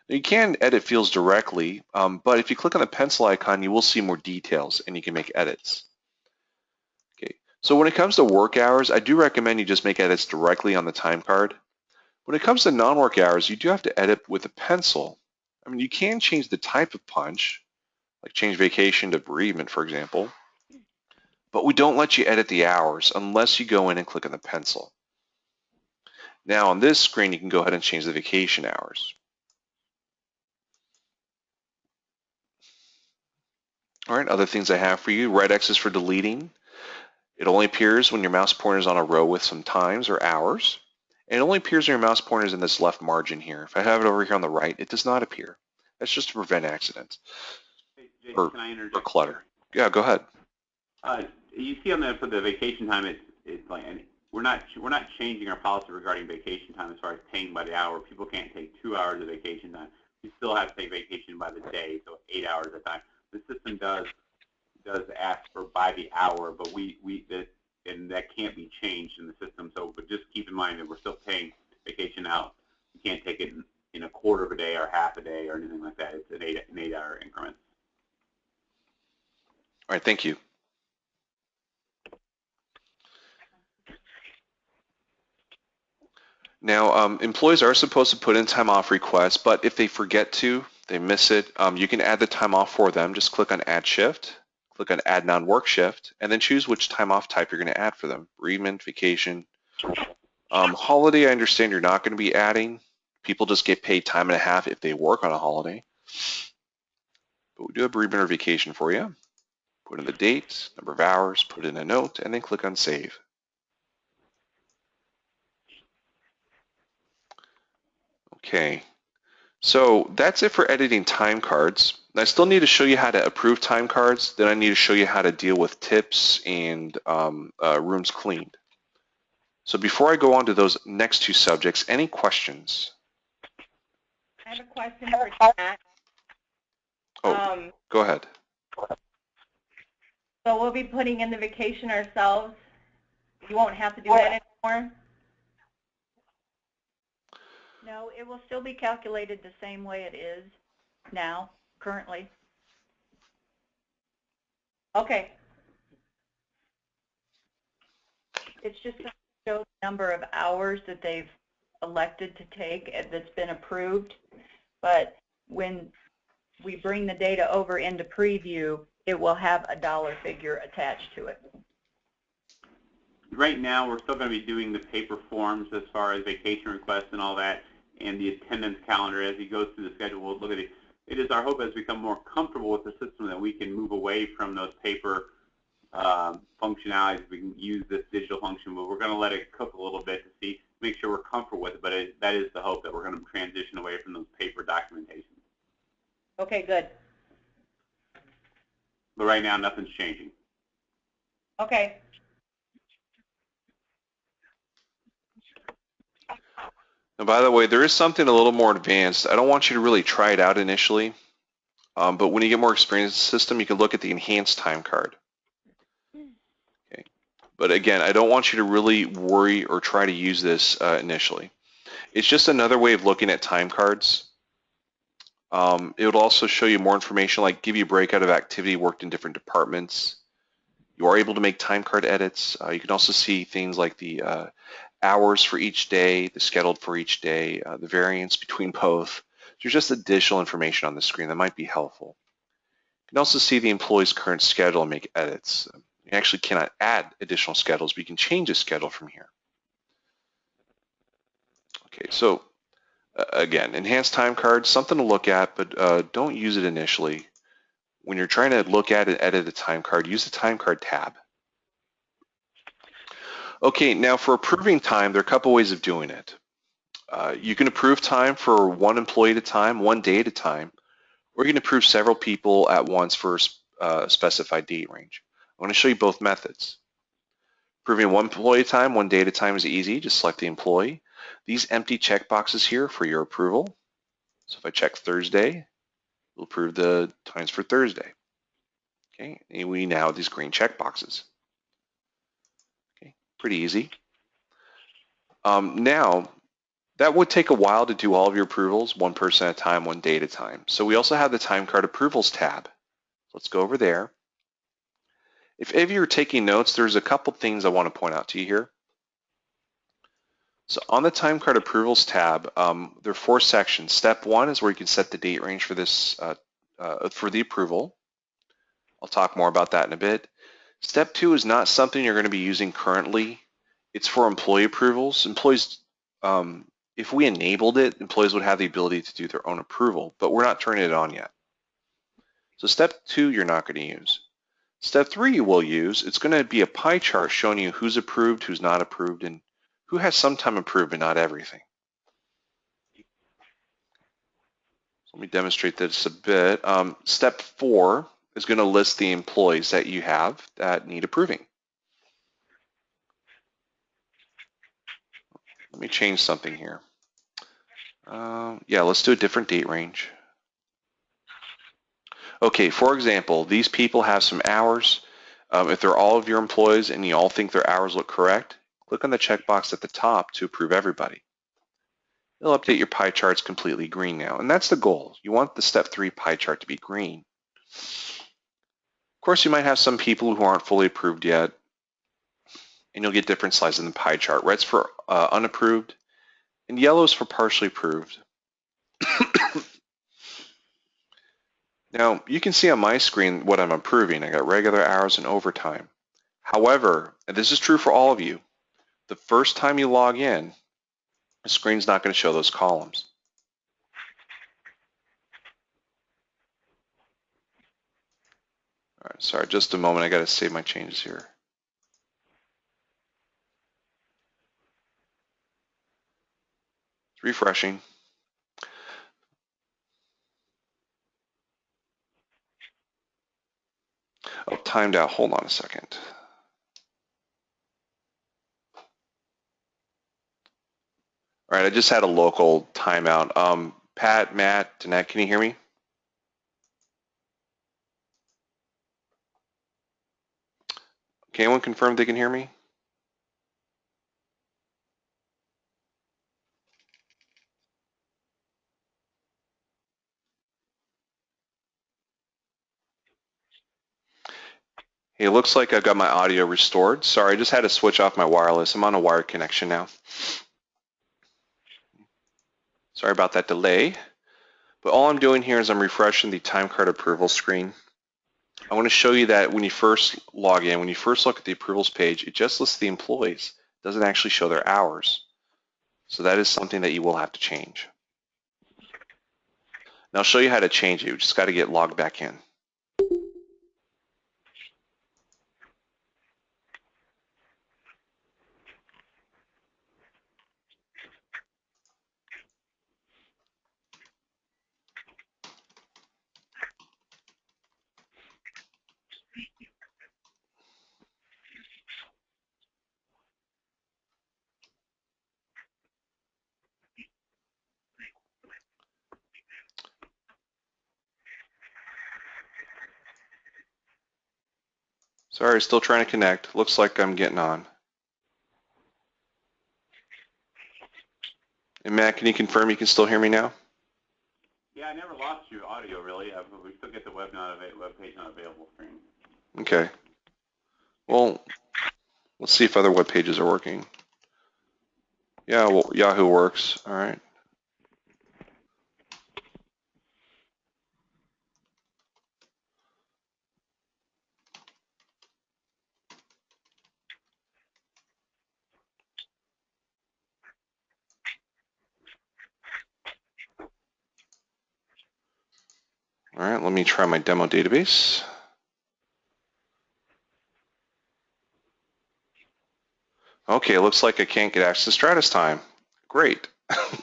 Now, you can edit fields directly, but if you click on the pencil icon, you will see more details and you can make edits. Okay, so when it comes to work hours, I do recommend you just make edits directly on the time card. When it comes to non-work hours, you do have to edit with a pencil. I mean, you can change the type of punch, like change vacation to bereavement, for example, but we don't let you edit the hours unless you go in and click on the pencil. Now on this screen, you can go ahead and change the vacation hours. All right, other things I have for you, red X is for deleting. It only appears when your mouse pointer is on a row with some times or hours. And it only appears when your mouse pointer is in this left margin here. If I have it over here on the right, it does not appear. That's just to prevent accidents. Hey, Jason, can I Or interject? clutter. Yeah, go ahead. You see on the for the vacation time, it's like we're not changing our policy regarding vacation time as far as paying by the hour. People can't take 2 hours of vacation time. You still have to take vacation by the day, so 8 hours at a time. The system does ask for by the hour, but and that can't be changed in the system. So, but just keep in mind that we're still paying vacation out. You can't take it in a quarter of a day or half a day or anything like that. It's an 8-hour increment. All right, thank you. Now, employees are supposed to put in time off requests, but if they forget to, they miss it, you can add the time off for them. Just click on Add Shift, click on Add Non-Work Shift, and then choose which time off type you're going to add for them. Bereavement, vacation. Holiday, I understand you're not going to be adding. People just get paid time and a half if they work on a holiday. But we do have bereavement or vacation for you. Put in the date, number of hours, put in a note, and then click on Save. Okay, so that's it for editing time cards. I still need to show you how to approve time cards. Then I need to show you how to deal with tips and rooms cleaned. So before I go on to those next two subjects, any questions? I have a question for Jack. Oh, go ahead. So we'll be putting in the vacation ourselves. You won't have to do that anymore? No, it will still be calculated the same way it is now, currently. Okay. It's just to show the number of hours that they've elected to take that's been approved. But when we bring the data over into preview, it will have a dollar figure attached to it. Right now, we're still going to be doing the paper forms as far as vacation requests and all that, and the attendance calendar. As he goes through the schedule, we'll look at it. It is our hope as we become more comfortable with the system that we can move away from those paper functionalities. We can use this digital function, but we're going to let it cook a little bit to make sure we're comfortable with it. But that is the hope, that we're going to transition away from those paper documentations. Okay, good. But right now, nothing's changing. Okay. Now, by the way, there is something a little more advanced. I don't want you to really try it out initially, but when you get more experience in the system, you can look at the enhanced time card. Okay. But again, I don't want you to really worry or try to use this initially. It's just another way of looking at time cards. It would also show you more information, like give you a breakout of activity worked in different departments. You are able to make time card edits. You can also see things like the hours for each day, the scheduled for each day, the variance between both. There's just additional information on the screen that might be helpful. You can also see the employee's current schedule and make edits. You actually cannot add additional schedules, but you can change a schedule from here. Okay, so again, enhanced time cards, something to look at, but don't use it initially. When you're trying to look at and edit a time card, use the time card tab. Okay, now for approving time, there are a couple ways of doing it. You can approve time for one employee at a time, one day at a time, or you can approve several people at once for a specified date range. I want to show you both methods. Approving one employee at a time, one day at a time is easy. Just select the employee. These empty checkboxes here for your approval. So if I check Thursday, we'll approve the times for Thursday. Okay, and we now have these green checkboxes. Okay, pretty easy. Now, that would take a while to do all of your approvals, one person at a time, one day at a time. So we also have the time card approvals tab. Let's go over there. If you're taking notes, there's a couple things I want to point out to you here. So on the time card approvals tab, there are 4 sections. Step 1 is where you can set the date range for this for the approval. I'll talk more about that in a bit. Step 2 is not something you're going to be using currently. It's for employee approvals. Employees if we enabled it, employees would have the ability to do their own approval, but we're not turning it on yet. So step 2, you're not going to use. Step 3 you will use. It's going to be a pie chart showing you who's approved, who's not approved, and who has some time approved but not everything. Let me demonstrate this a bit. Step 4 is going to list the employees that you have that need approving. Let me change something here. Yeah, let's do a different date range. Okay, for example, these people have some hours. If they're all of your employees and you all think their hours look correct, click on the checkbox at the top to approve everybody. It'll update your pie charts completely green now, and that's the goal. You want the step 3 pie chart to be green. Of course, you might have some people who aren't fully approved yet, and you'll get different sizes in the pie chart. Red's for unapproved, and yellow's for partially approved. Now, you can see on my screen what I'm approving. I got regular hours and overtime. However, and this is true for all of you, the first time you log in, the screen's not going to show those columns. All right, sorry, just a moment. I got to save my changes here. It's refreshing. Oh, timed out. Hold on a second. All right, I just had a local timeout. Pat, Matt, Danette, can you hear me? Can anyone confirm they can hear me? Hey, it looks like I've got my audio restored. Sorry, I just had to switch off my wireless. I'm on a wired connection now. Sorry about that delay. But all I'm doing here is I'm refreshing the time card approval screen. I want to show you that when you first log in, when you first look at the approvals page, it just lists the employees. It doesn't actually show their hours. So that is something that you will have to change. Now I'll show you how to change it. You just got to get logged back in. Sorry, still trying to connect. Looks like I'm getting on. And Matt, can you confirm you can still hear me now? Yeah, I never lost your audio, really. We still get the web page not available screen. Okay. Well, let's see if other web pages are working. Yeah, well, Yahoo works. All right. All right, let me try my demo database. Okay, it looks like I can't get access to strautustime. Great. All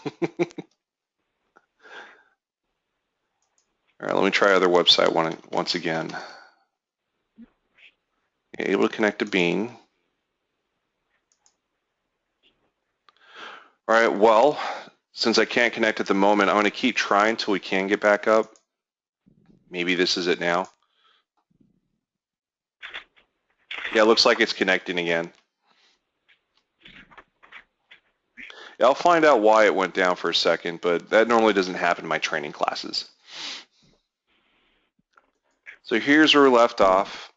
right, let me try other website once again. Able to connect to Bean. All right, well, since I can't connect at the moment, I'm going to keep trying until we can get back up. Maybe this is it now. Yeah, it looks like it's connecting again. Yeah, I'll find out why it went down for a second, but that normally doesn't happen in my training classes. So here's where we left off.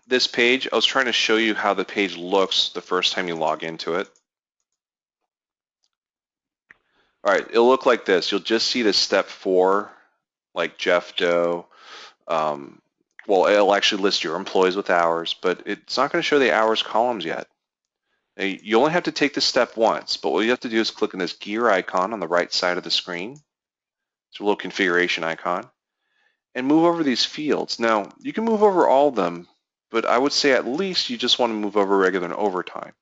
This page, I was trying to show you how the page looks the first time you log into it. All right, it'll look like this. You'll just see the step 4, like Jeff Doe. Well, it'll actually list your employees with hours, but it's not going to show the hours columns yet. Now, you only have to take this step once, but what you have to do is click on this gear icon on the right side of the screen. It's a little configuration icon, and move over these fields. Now, you can move over all of them, but I would say at least you just want to move over regular and overtime.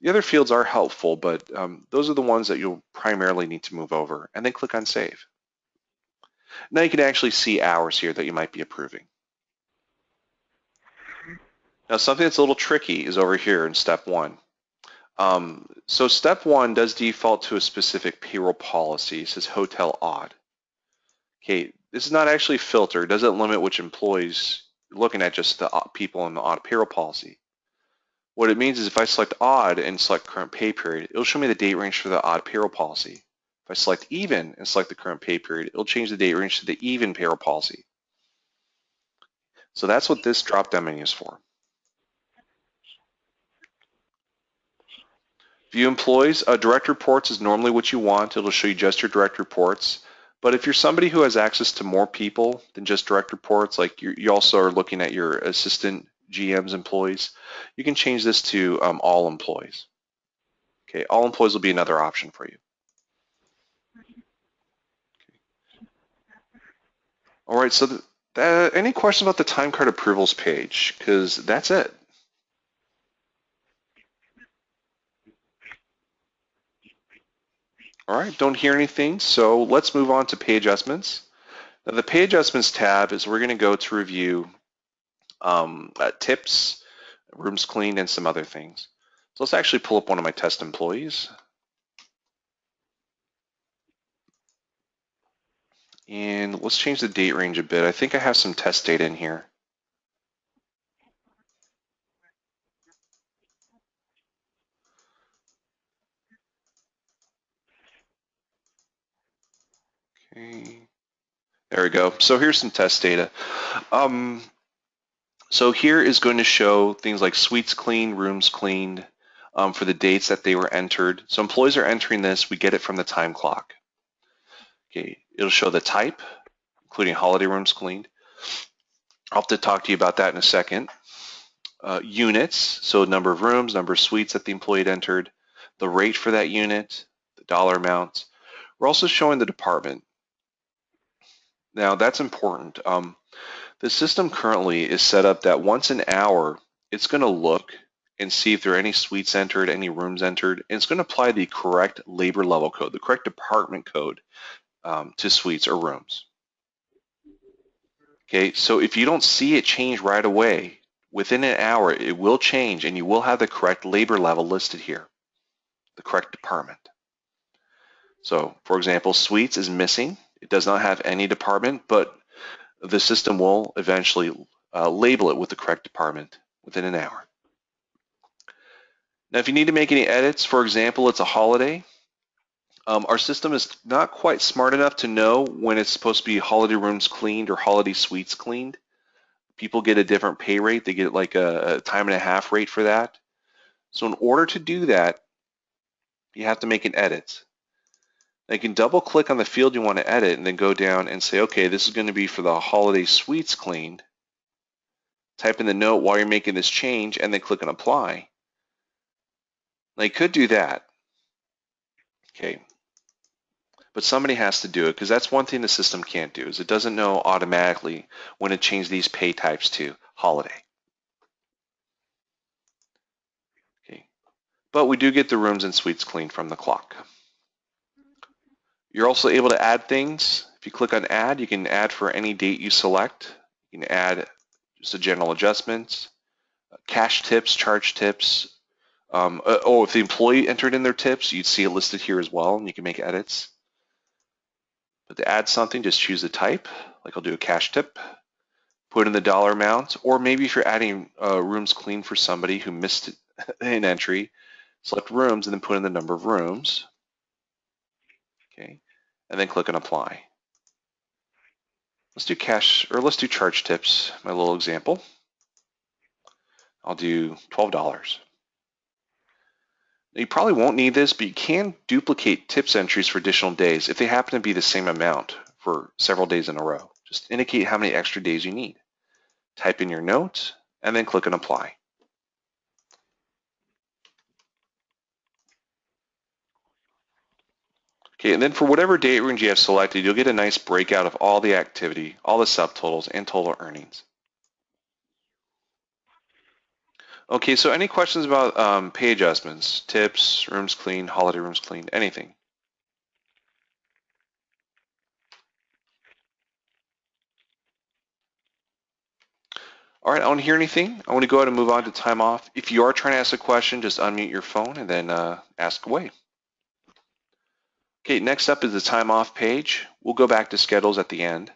The other fields are helpful, but those are the ones that you'll primarily need to move over, and then click on Save. Now you can actually see hours here that you might be approving. Now, something that's a little tricky is over here in step 1. So step 1 does default to a specific payroll policy. It says hotel odd. Okay, this is not actually filtered. It doesn't limit which employees you're looking at, just the people in the odd payroll policy. What it means is if I select odd and select current pay period, it'll show me the date range for the odd payroll policy. If I select even and select the current pay period, it'll change the date range to the even payroll policy. So that's what this drop-down menu is for. View employees, direct reports is normally what you want. It'll show you just your direct reports. But if you're somebody who has access to more people than just direct reports, like you also are looking at your assistant GM's employees, you can change this to all employees. Okay, all employees will be another option for you. All right, so any questions about the time card approvals page? Because that's it. All right, don't hear anything, so let's move on to pay adjustments. Now, the pay adjustments tab is we're going to go to review tips, rooms cleaned, and some other things. So let's actually pull up one of my test employees. And let's change the date range a bit. I think I have some test data in here. Okay, there we go. So here's some test data. So here is going to show things like suites cleaned, rooms cleaned for the dates that they were entered. So employees are entering this. We get it from the time clock. Okay, it'll show the type, including holiday rooms cleaned. I'll have to talk to you about that in a second. Units, so number of rooms, number of suites that the employee had entered, the rate for that unit, the dollar amount. We're also showing the department. Now that's important. The system currently is set up that once an hour, it's going to look and see if there are any suites entered, any rooms entered, and it's going to apply the correct labor level code, the correct department code to suites or rooms. Okay, so if you don't see it change right away, within an hour, it will change and you will have the correct labor level listed here, the correct department. So, for example, suites is missing. It does not have any department, but the system will eventually label it with the correct department within an hour. Now, if you need to make any edits, for example, it's a holiday, our system is not quite smart enough to know when it's supposed to be holiday rooms cleaned or holiday suites cleaned. People get a different pay rate. They get like a time and a half rate for that. So in order to do that, you have to make an edit. Now you can double click on the field you want to edit and then go down and say, okay, this is going to be for the holiday suites cleaned. Type in the note while you're making this change and then click on apply. Now you could do that. Okay. But somebody has to do it because that's one thing the system can't do is it doesn't know automatically when to change these pay types to holiday. Okay. But we do get the rooms and suites cleaned from the clock. You're also able to add things. If you click on add, you can add for any date you select. You can add just a general adjustment, cash tips, charge tips. If the employee entered in their tips, you'd see it listed here as well and you can make edits. But to add something, just choose the type, like I'll do a cash tip, put in the dollar amount, or maybe if you're adding rooms cleaned for somebody who missed an entry, select rooms and then put in the number of rooms, okay, and then click on apply. Let's do let's do charge tips, my little example. I'll do $12. You probably won't need this, but you can duplicate tips entries for additional days if they happen to be the same amount for several days in a row. Just indicate how many extra days you need. Type in your note and then click on apply. Okay, and then for whatever date range you have selected, you'll get a nice breakout of all the activity, all the subtotals, and total earnings. Okay, so any questions about pay adjustments, tips, rooms cleaned, holiday rooms cleaned, anything? All right, I don't hear anything. I want to go ahead and move on to time off. If you are trying to ask a question, just unmute your phone and then ask away. Okay, next up is the time off page. We'll go back to schedules at the end.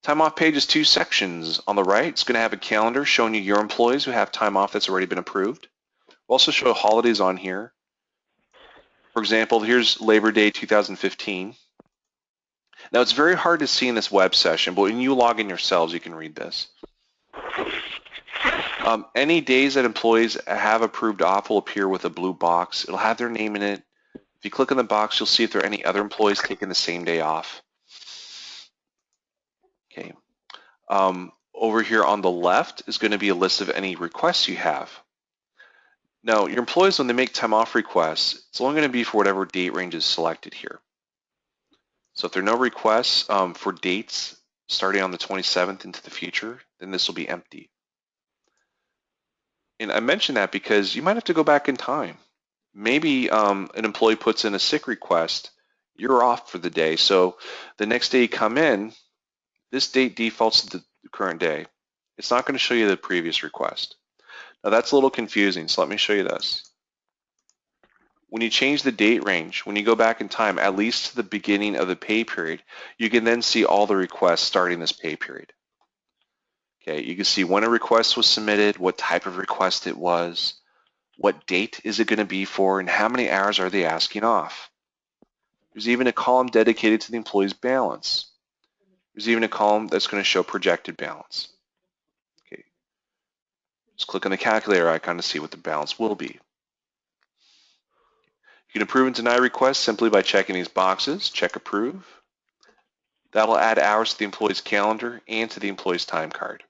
Time off page is 2 sections. On the right, it's going to have a calendar showing you your employees who have time off that's already been approved. We'll also show holidays on here. For example, here's Labor Day 2015. Now, it's very hard to see in this web session, but when you log in yourselves, you can read this. Any days that employees have approved off will appear with a blue box. It'll have their name in it. If you click on the box, you'll see if there are any other employees taking the same day off. Okay. Over here on the left is going to be a list of any requests you have. Now, your employees, when they make time off requests, it's only going to be for whatever date range is selected here. So if there are no requests for dates starting on the 27th into the future, then this will be empty. And I mention that because you might have to go back in time. Maybe an employee puts in a sick request, you're off for the day. So the next day you come in, this date defaults to the current day. It's not going to show you the previous request. Now that's a little confusing, so let me show you this. When you change the date range, when you go back in time, at least to the beginning of the pay period, you can then see all the requests starting this pay period. Okay, you can see when a request was submitted, what type of request it was, what date is it going to be for, and how many hours are they asking off. There's even a column dedicated to the employee's balance. There's even a column that's going to show projected balance. Okay, just click on the calculator icon to see what the balance will be. You can approve and deny requests simply by checking these boxes. Check approve. That'll add hours to the employee's calendar and to the employee's time card.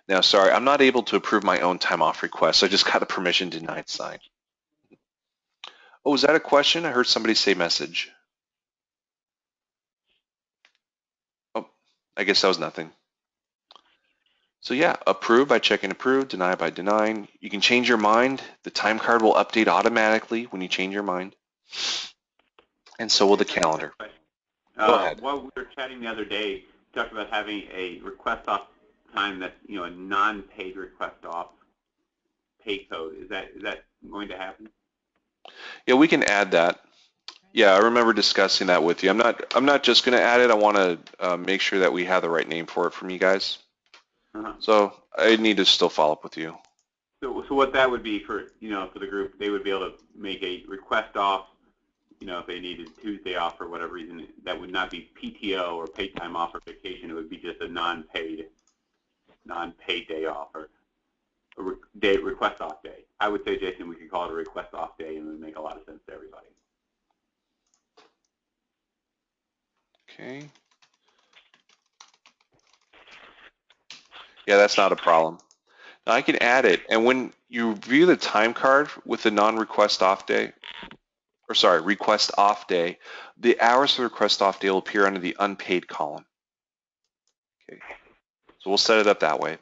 Now, sorry, I'm not able to approve my own time off request, so I just got a permission denied sign. Oh, was that a question? I heard somebody say message. Oh, I guess that was nothing. So yeah, approve by checking approve, deny by denying. You can change your mind. The time card will update automatically when you change your mind. And so will the calendar. Go ahead. While we were chatting the other day, you talked about having a request off time that's, you know, a non-paid request off pay code. Is that going to happen? Yeah, we can add that. Yeah, I remember discussing that with you. I'm not just going to add it. I want to make sure that we have the right name for it from you guys. So I need to still follow up with you. So what that would be for, you know, for the group, they would be able to make a request off, you know, if they needed Tuesday off for whatever reason. That would not be PTO or paid time off or vacation. It would be just a non-paid day off or a request off day. I would say, Jason, we could call it a request off day, and it would make a lot of sense to everybody. Okay. Yeah, that's not a problem. Now I can add it, and when you view the time card with the non-request off day, or sorry, request off day, the hours for the request off day will appear under the unpaid column. Okay, so we'll set it up that way.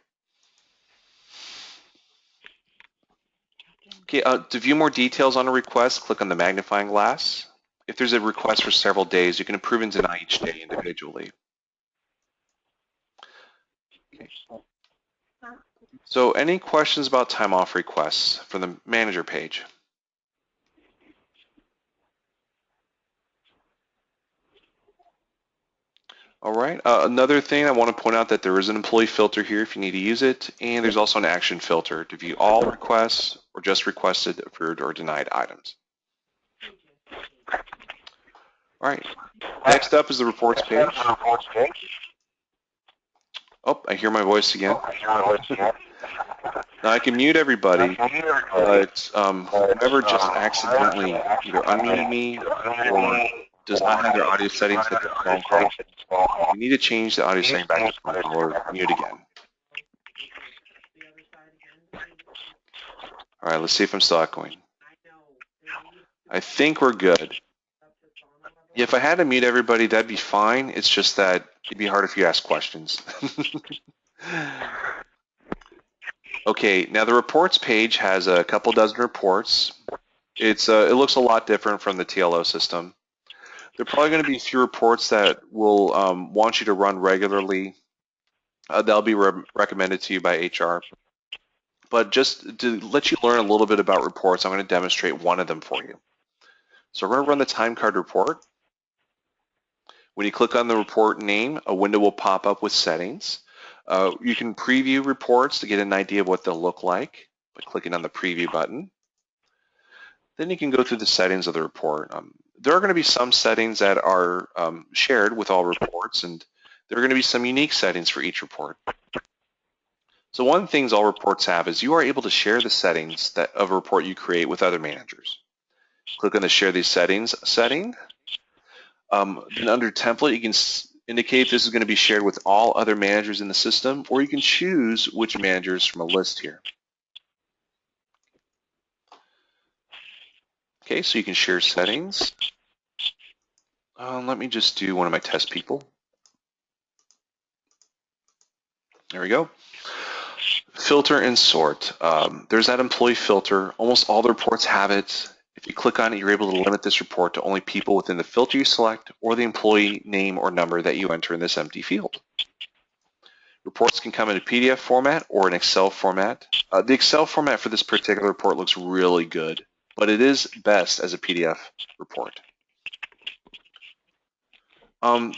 Okay, to view more details on a request, click on the magnifying glass. If there's a request for several days, you can approve and deny each day individually. Okay. So any questions about time off requests from the manager page? All right, another thing I want to point out that there is an employee filter here if you need to use it, and there's also an action filter to view all requests or just requested, approved, or denied items. All right, next up is the reports page. Oh, I hear my voice again. Now I can mute everybody, but whoever just accidentally either unmuted me or does not have their audio settings set to phone call, you need to change the audio setting back to phone call or mute again. All right, let's see if I'm still echoing. I think we're good. If I had to mute everybody, that'd be fine. It's just that it'd be hard if you ask questions. Okay, now the reports page has a couple dozen reports. It looks a lot different from the TLO system. There are probably going to be a few reports that will want you to run regularly. They'll be recommended to you by HR. But just to let you learn a little bit about reports, I'm going to demonstrate one of them for you. So we're going to run the time card report. When you click on the report name, a window will pop up with settings. You can preview reports to get an idea of what they'll look like by clicking on the preview button. Then you can go through the settings of the report. There are going to be some settings that are shared with all reports, and there are going to be some unique settings for each report. So one of the things all reports have is you are able to share the settings of a report you create with other managers. Click on the Share These Settings setting. Then under Template, you can indicate if this is going to be shared with all other managers in the system, or you can choose which managers from a list here. Okay, so you can share settings. Let me just do one of my test people. There we go. Filter and sort. There's that employee filter. Almost all the reports have it. If you click on it, you're able to limit this report to only people within the filter you select or the employee name or number that you enter in this empty field. Reports can come in a PDF format or an Excel format. The Excel format for this particular report looks really good, but it is best as a PDF report.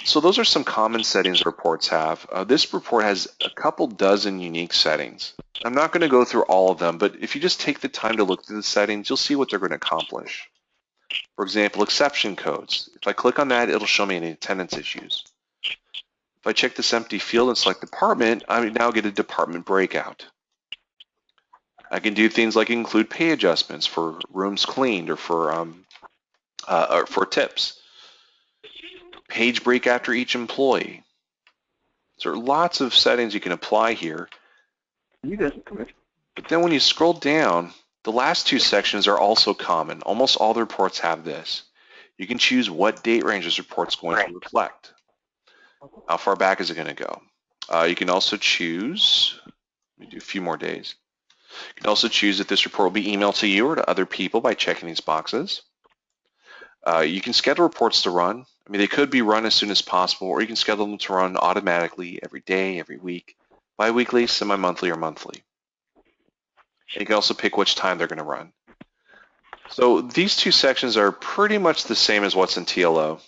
So those are some common settings reports have. This report has a couple dozen unique settings. I'm not going to go through all of them, but if you just take the time to look through the settings, you'll see what they're going to accomplish. For example, exception codes. If I click on that, it'll show me any attendance issues. If I check this empty field and select department, I now get a department breakout. I can do things like include pay adjustments for rooms cleaned or for tips. Page break after each employee. So there are lots of settings you can apply here. But then when you scroll down, the last two sections are also common. Almost all the reports have this. You can choose what date range this report's going to reflect. How far back is it going to go? You can also choose, let me do a few more days. You can also choose if this report will be emailed to you or to other people by checking these boxes. You can schedule reports to run. I mean, they could be run as soon as possible, or you can schedule them to run automatically every day, every week, bi-weekly, semi-monthly, or monthly. And you can also pick which time they're going to run. So these two sections are pretty much the same as what's in TLO.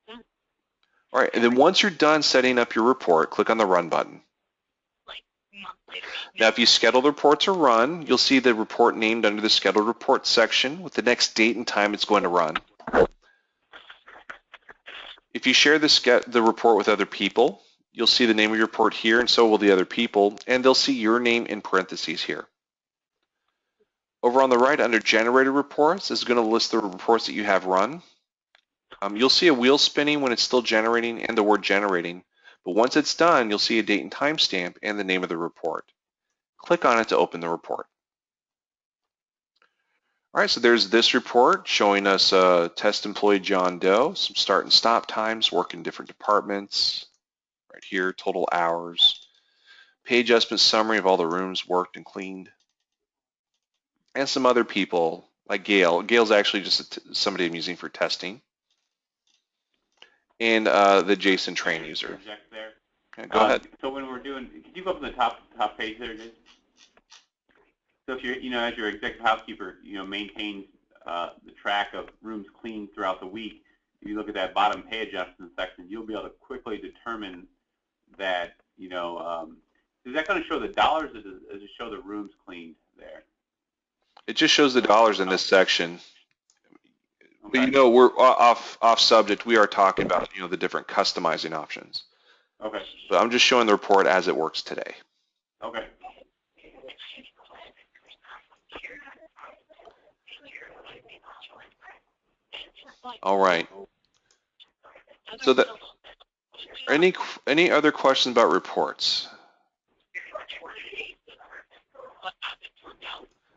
All right, and then once you're done setting up your report, click on the Run button. Now, if you schedule the report to run, you'll see the report named under the Scheduled Report section with the next date and time it's going to run. If you share the report with other people, you'll see the name of your report here, and so will the other people, and they'll see your name in parentheses here. Over on the right, under Generated Reports, this is going to list the reports that you have run. You'll see a wheel spinning when it's still generating and the word generating, but once it's done, you'll see a date and time stamp and the name of the report. Click on it to open the report. All right, so there's this report showing us test employee John Doe, some start and stop times, work in different departments. Right here, total hours, pay adjustment summary of all the rooms worked and cleaned, and some other people like Gail. Gail's actually just somebody I'm using for testing, and the Jason train user. There. Okay, go ahead. So when we're doing, could you go up to the top page there, Jason? So if you're, as your executive housekeeper, maintains the track of rooms cleaned throughout the week, if you look at that bottom pay adjustment section, you'll be able to quickly determine that, is that going to show the dollars, or does it show the rooms cleaned there? It just shows the dollars in this section. Okay. But we're off subject. We are talking about the different customizing options. Okay. So I'm just showing the report as it works today. Okay. All right. So any other questions about reports?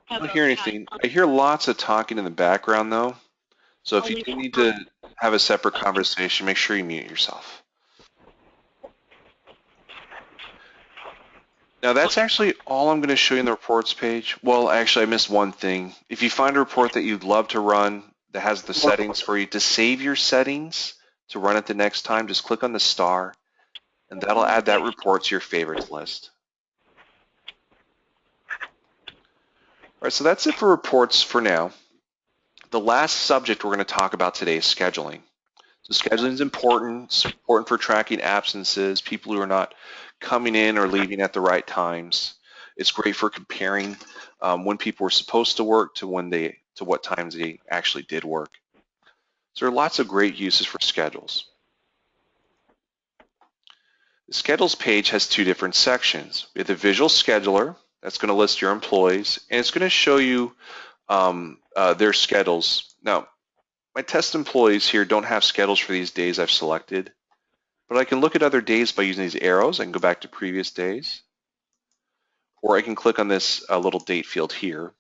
I don't hear anything. I hear lots of talking in the background though. So if you do need to have a separate conversation, make sure you mute yourself. Now that's actually all I'm going to show you in the reports page. Well, actually I missed one thing. If you find a report that you'd love to run that has the settings for you, to save your settings to run it the next time, just click on the star and that'll add that report to your favorites list. All right, so that's it for reports for now. The last subject we're going to talk about today is scheduling. So scheduling is important. It's important for tracking absences, people who are not coming in or leaving at the right times. It's great for comparing when people were supposed to work to what times they actually did work. So there are lots of great uses for schedules. The schedules page has two different sections. We have the visual scheduler, that's going to list your employees, and it's going to show you their schedules. Now, my test employees here don't have schedules for these days I've selected, but I can look at other days by using these arrows. I can go back to previous days, or I can click on this little date field here.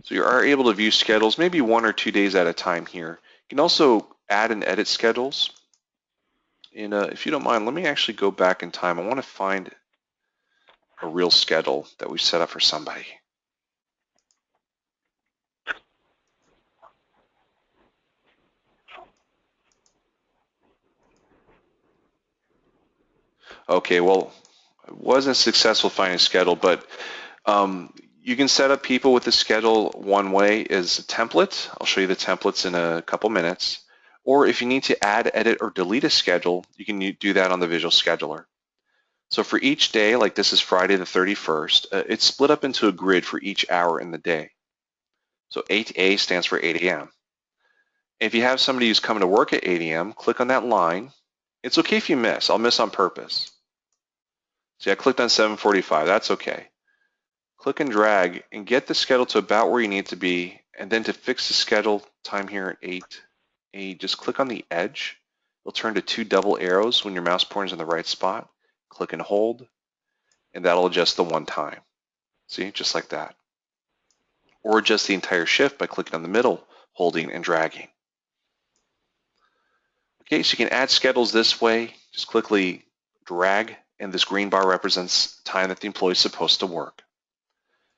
So you are able to view schedules maybe 1 or 2 days at a time here. You can also add and edit schedules. And if you don't mind, let me actually go back in time. I want to find a real schedule that we set up for somebody. Okay, well, I wasn't successful finding a schedule, but you can set up people with the schedule one way is a template. I'll show you the templates in a couple minutes. Or if you need to add, edit, or delete a schedule, you can do that on the visual scheduler. So for each day, like this is Friday the 31st, it's split up into a grid for each hour in the day. So 8A stands for 8 a.m. If you have somebody who's coming to work at 8 a.m., click on that line. It's okay if you miss. I'll miss on purpose. See, I clicked on 7:45. That's okay. Click and drag and get the schedule to about where you need to be, and then to fix the schedule time here at 8A, just click on the edge. It'll turn to 2 double arrows when your mouse pointer is in the right spot. Click and hold, and that'll adjust the one time. See, just like that. Or adjust the entire shift by clicking on the middle, holding and dragging. Okay, so you can add schedules this way. Just quickly drag, and this green bar represents time that the employee is supposed to work.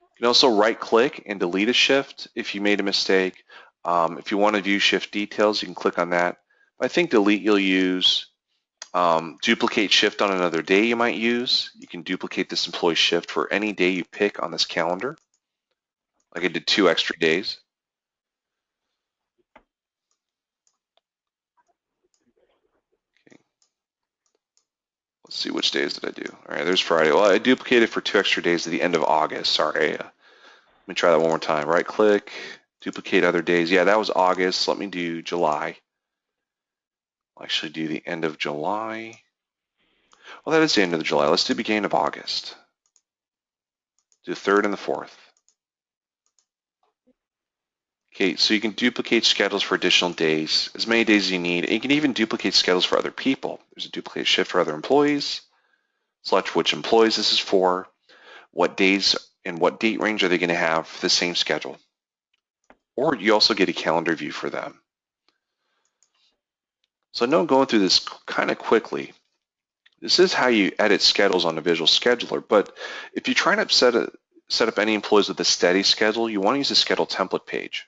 You can also right-click and delete a shift if you made a mistake. If you want to view shift details, you can click on that. I think delete you'll use. Duplicate shift on another day you might use. You can duplicate this employee shift for any day you pick on this calendar. Like I did 2 extra days. Okay. Let's see, which days did I do? All right, there's Friday. Well, I duplicated for 2 extra days at the end of August. Sorry. Let me try that one more time. Right click, duplicate other days. Yeah, that was August. Let me do July. I'll actually do the end of July. Well, that is the end of July. Let's do beginning of August. Do the 3rd and the 4th. Okay, so you can duplicate schedules for additional days, as many days as you need. And you can even duplicate schedules for other people. There's a duplicate shift for other employees. Select which employees this is for, what days and what date range are they going to have for the same schedule. Or you also get a calendar view for them. So I know I'm going through this kind of quickly. This is how you edit schedules on a visual scheduler, but if you're trying to set up any employees with a steady schedule, you want to use the schedule template page.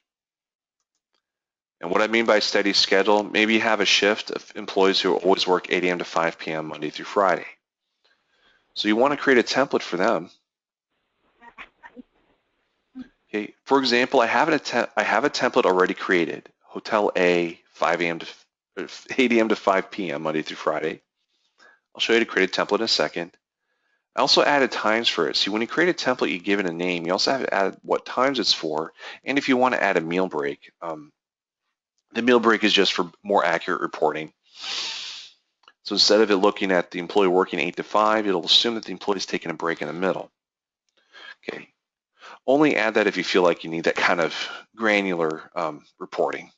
And what I mean by steady schedule, maybe you have a shift of employees who always work 8 a.m. to 5 p.m. Monday through Friday. So you want to create a template for them. Okay, for example, I have a template already created. Hotel A, 8 a.m. to 5 p.m. Monday through Friday. I'll show you how to create a template in a second. I also added times for it. See, when you create a template, you give it a name. You also have to add what times it's for, and if you want to add a meal break. The meal break is just for more accurate reporting. So instead of it looking at the employee working 8 to 5, it'll assume that the employee is taking a break in the middle. Okay. Only add that if you feel like you need that kind of granular reporting.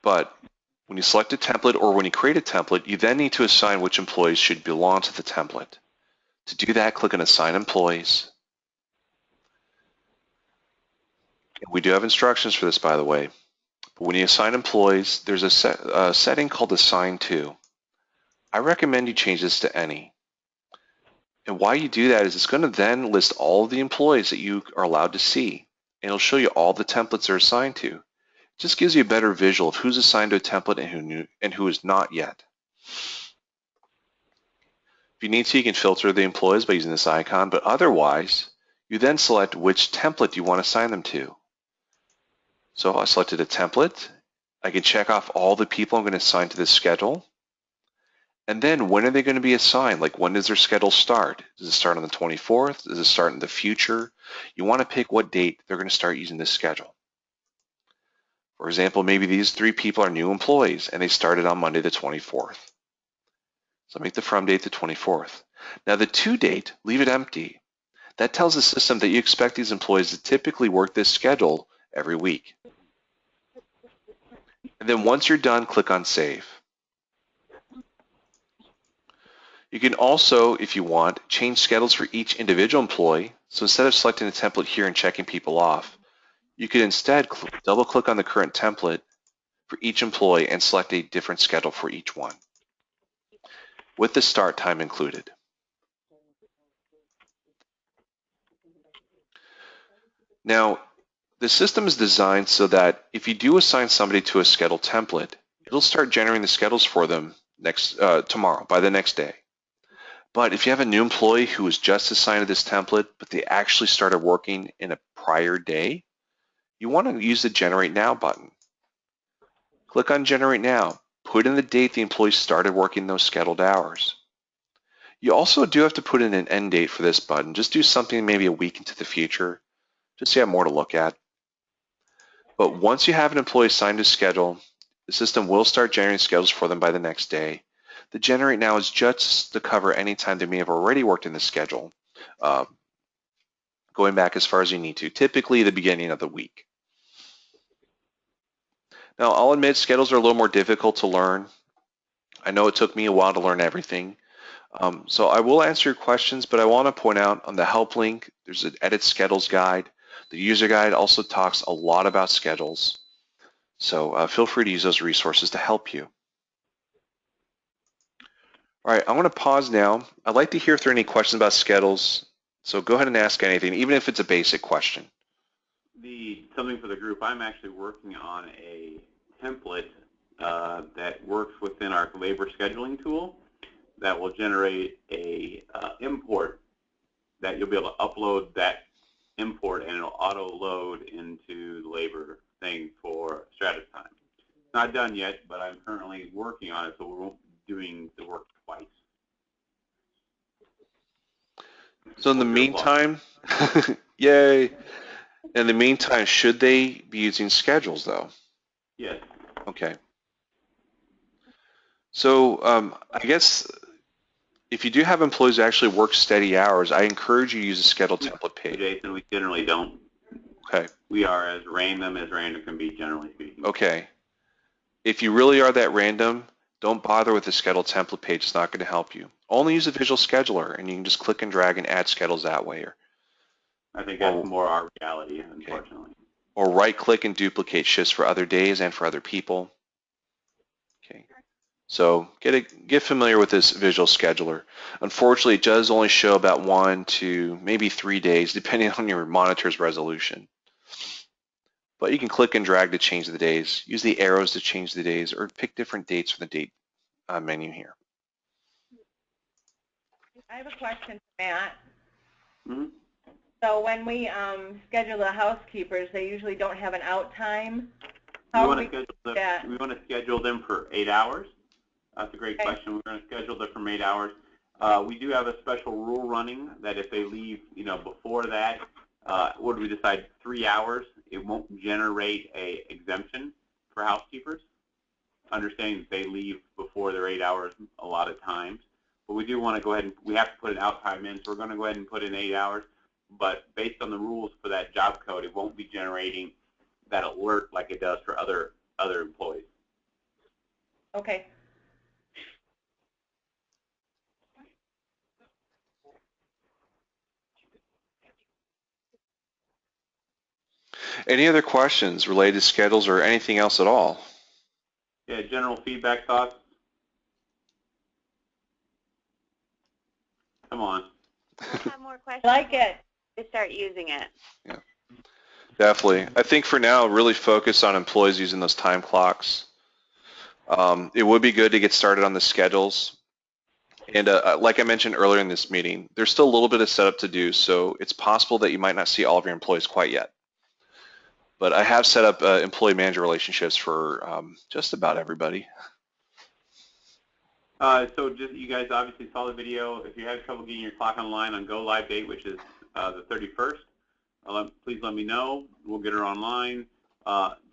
But when you select a template or when you create a template, you then need to assign which employees should belong to the template. To do that, click on Assign Employees. We do have instructions for this, by the way. But when you assign employees, there's a setting called Assign To. I recommend you change this to Any. And why you do that is it's going to then list all of the employees that you are allowed to see. And it'll show you all the templates they're assigned to. It just gives you a better visual of who's assigned to a template and who is not yet. If you need to, you can filter the employees by using this icon, but otherwise, you then select which template you want to assign them to. So I selected a template. I can check off all the people I'm going to assign to this schedule. And then when are they going to be assigned? Like, when does their schedule start? Does it start on the 24th? Does it start in the future? You want to pick what date they're going to start using this schedule. For example, maybe these 3 people are new employees and they started on Monday the 24th. So make the from date the 24th. Now the to date, leave it empty. That tells the system that you expect these employees to typically work this schedule every week. And then once you're done, click on Save. You can also, if you want, change schedules for each individual employee. So instead of selecting a template here and checking people off, you could instead double-click on the current template for each employee and select a different schedule for each one, with the start time included. Now, the system is designed so that if you do assign somebody to a schedule template, it'll start generating the schedules for them tomorrow, by the next day. But if you have a new employee who was just assigned to this template, but they actually started working in a prior day, you want to use the Generate Now button. Click on Generate Now. Put in the date the employee started working those scheduled hours. You also do have to put in an end date for this button. Just do something maybe a week into the future, just so you have more to look at. But once you have an employee assigned to schedule, the system will start generating schedules for them by the next day. The Generate Now is just to cover any time they may have already worked in the schedule, going back as far as you need to, typically the beginning of the week. Now, I'll admit schedules are a little more difficult to learn. I know it took me a while to learn everything. So I will answer your questions, but I want to point out on the help link, there's an Edit Schedules guide. The user guide also talks a lot about schedules. So feel free to use those resources to help you. All right, I want to pause now. I'd like to hear if there are any questions about schedules. So go ahead and ask anything, even if it's a basic question. Something for the group, I'm actually working on a template that works within our labor scheduling tool that will generate a import that you'll be able to upload that import and it'll auto load into the labor thing for strautustime. It's not done yet, but I'm currently working on it, so we won't be doing the work twice. So in the meantime, yay. In the meantime, should they be using schedules though? Yes. Okay. So I guess if you do have employees who actually work steady hours, I encourage you to use a schedule template page. Jason, we generally don't. Okay. We are as random can be, generally speaking. Okay. If you really are that random, don't bother with the schedule template page. It's not going to help you. Only use a visual scheduler, and you can just click and drag and add schedules that way. I think that's more our reality, unfortunately. Okay. Or right-click and duplicate shifts for other days and for other people. Okay. So get familiar with this visual scheduler. Unfortunately, it does only show about 1 to maybe 3 days, depending on your monitor's resolution. But you can click and drag to change the days, use the arrows to change the days, or pick different dates from the date menu here. I have a question for Matt. Mm-hmm. So when we schedule the housekeepers, they usually don't have an out time. We want to schedule them for 8 hours. That's a great question. We're going to schedule them from 8 hours. We do have a special rule running that if they leave, before that, what do we decide? 3 hours. It won't generate a exemption for housekeepers. Understanding that they leave before their 8 hours a lot of times, but we do want to go ahead and we have to put an out time in, so we're going to go ahead and put in 8 hours. But based on the rules for that job code, it won't be generating that alert like it does for other employees. Okay. Any other questions related to schedules or anything else at all? Yeah, general feedback, thoughts? Come on. We'll have more questions. Like it. To start using it. Yeah, definitely. I think for now, really focus on employees using those time clocks. It would be good to get started on the schedules. And like I mentioned earlier in this meeting, there's still a little bit of setup to do, so it's possible that you might not see all of your employees quite yet. But I have set up employee manager relationships for just about everybody. So just, you guys obviously saw the video. If you have trouble getting your clock online on go live date, which is the 31st, please let me know. We'll get her online.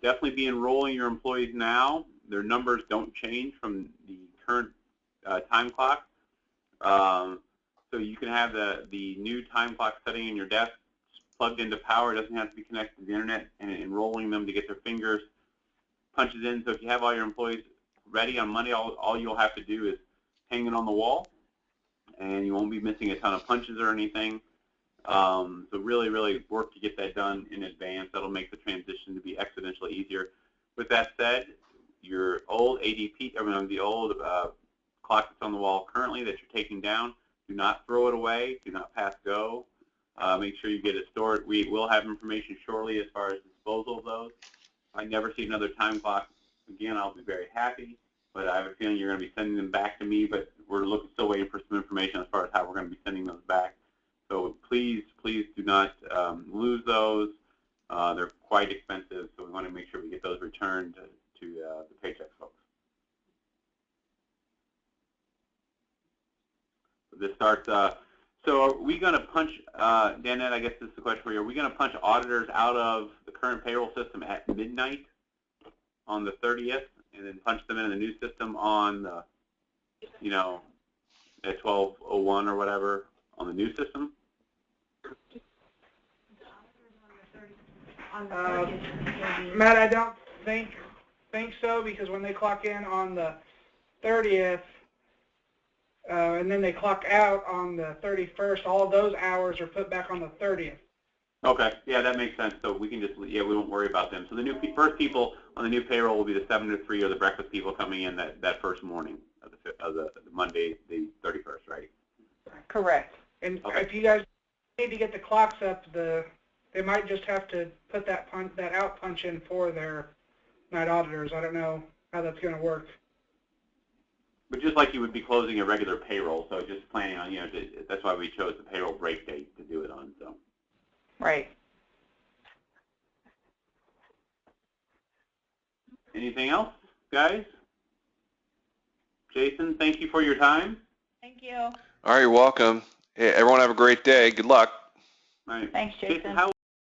Definitely be enrolling your employees now. Their numbers don't change from the current time clock. So you can have the new time clock setting in your desk plugged into power. It doesn't have to be connected to the internet, and enrolling them to get their fingers punches in. So if you have all your employees ready on Monday, all you'll have to do is hang it on the wall, and you won't be missing a ton of punches or anything. So really, really work to get that done in advance. That'll make the transition to be exponentially easier. With that said, your old ADP, the old clock that's on the wall currently that you're taking down, do not throw it away. Do not pass go. Make sure you get it stored. We will have information shortly as far as disposal of those. If I never see another time clock again, I'll be very happy. But I have a feeling you're going to be sending them back to me. But we're still waiting for some information as far as how we're going to be sending those back. So please, please do not lose those. They're quite expensive, so we want to make sure we get those returned to the Paychex folks. So this starts. So are we going to punch, Danette, I guess this is the question for you. Are we going to punch auditors out of the current payroll system at midnight on the 30th, and then punch them in the new system on the, at 12:01 or whatever on the new system? Matt, I don't think so, because when they clock in on the 30th and then they clock out on the 31st, all of those hours are put back on the 30th. Okay, yeah, that makes sense. So we can just, we won't worry about them. So the first people on the new payroll will be the 7 to 3 or the breakfast people coming in that first morning of the Monday, the 31st, right? Correct. And Okay. if you guys need to get the clocks up, they might just have to put that out punch in for their night auditors. I don't know how that's going to work. But just like you would be closing a regular payroll, so just planning on, that's why we chose the payroll break date to do it on. So. Right. Anything else, guys? Jason, thank you for your time. Thank you. All right, you're welcome. Hey, everyone have a great day. Good luck. All right. Thanks, Jason. How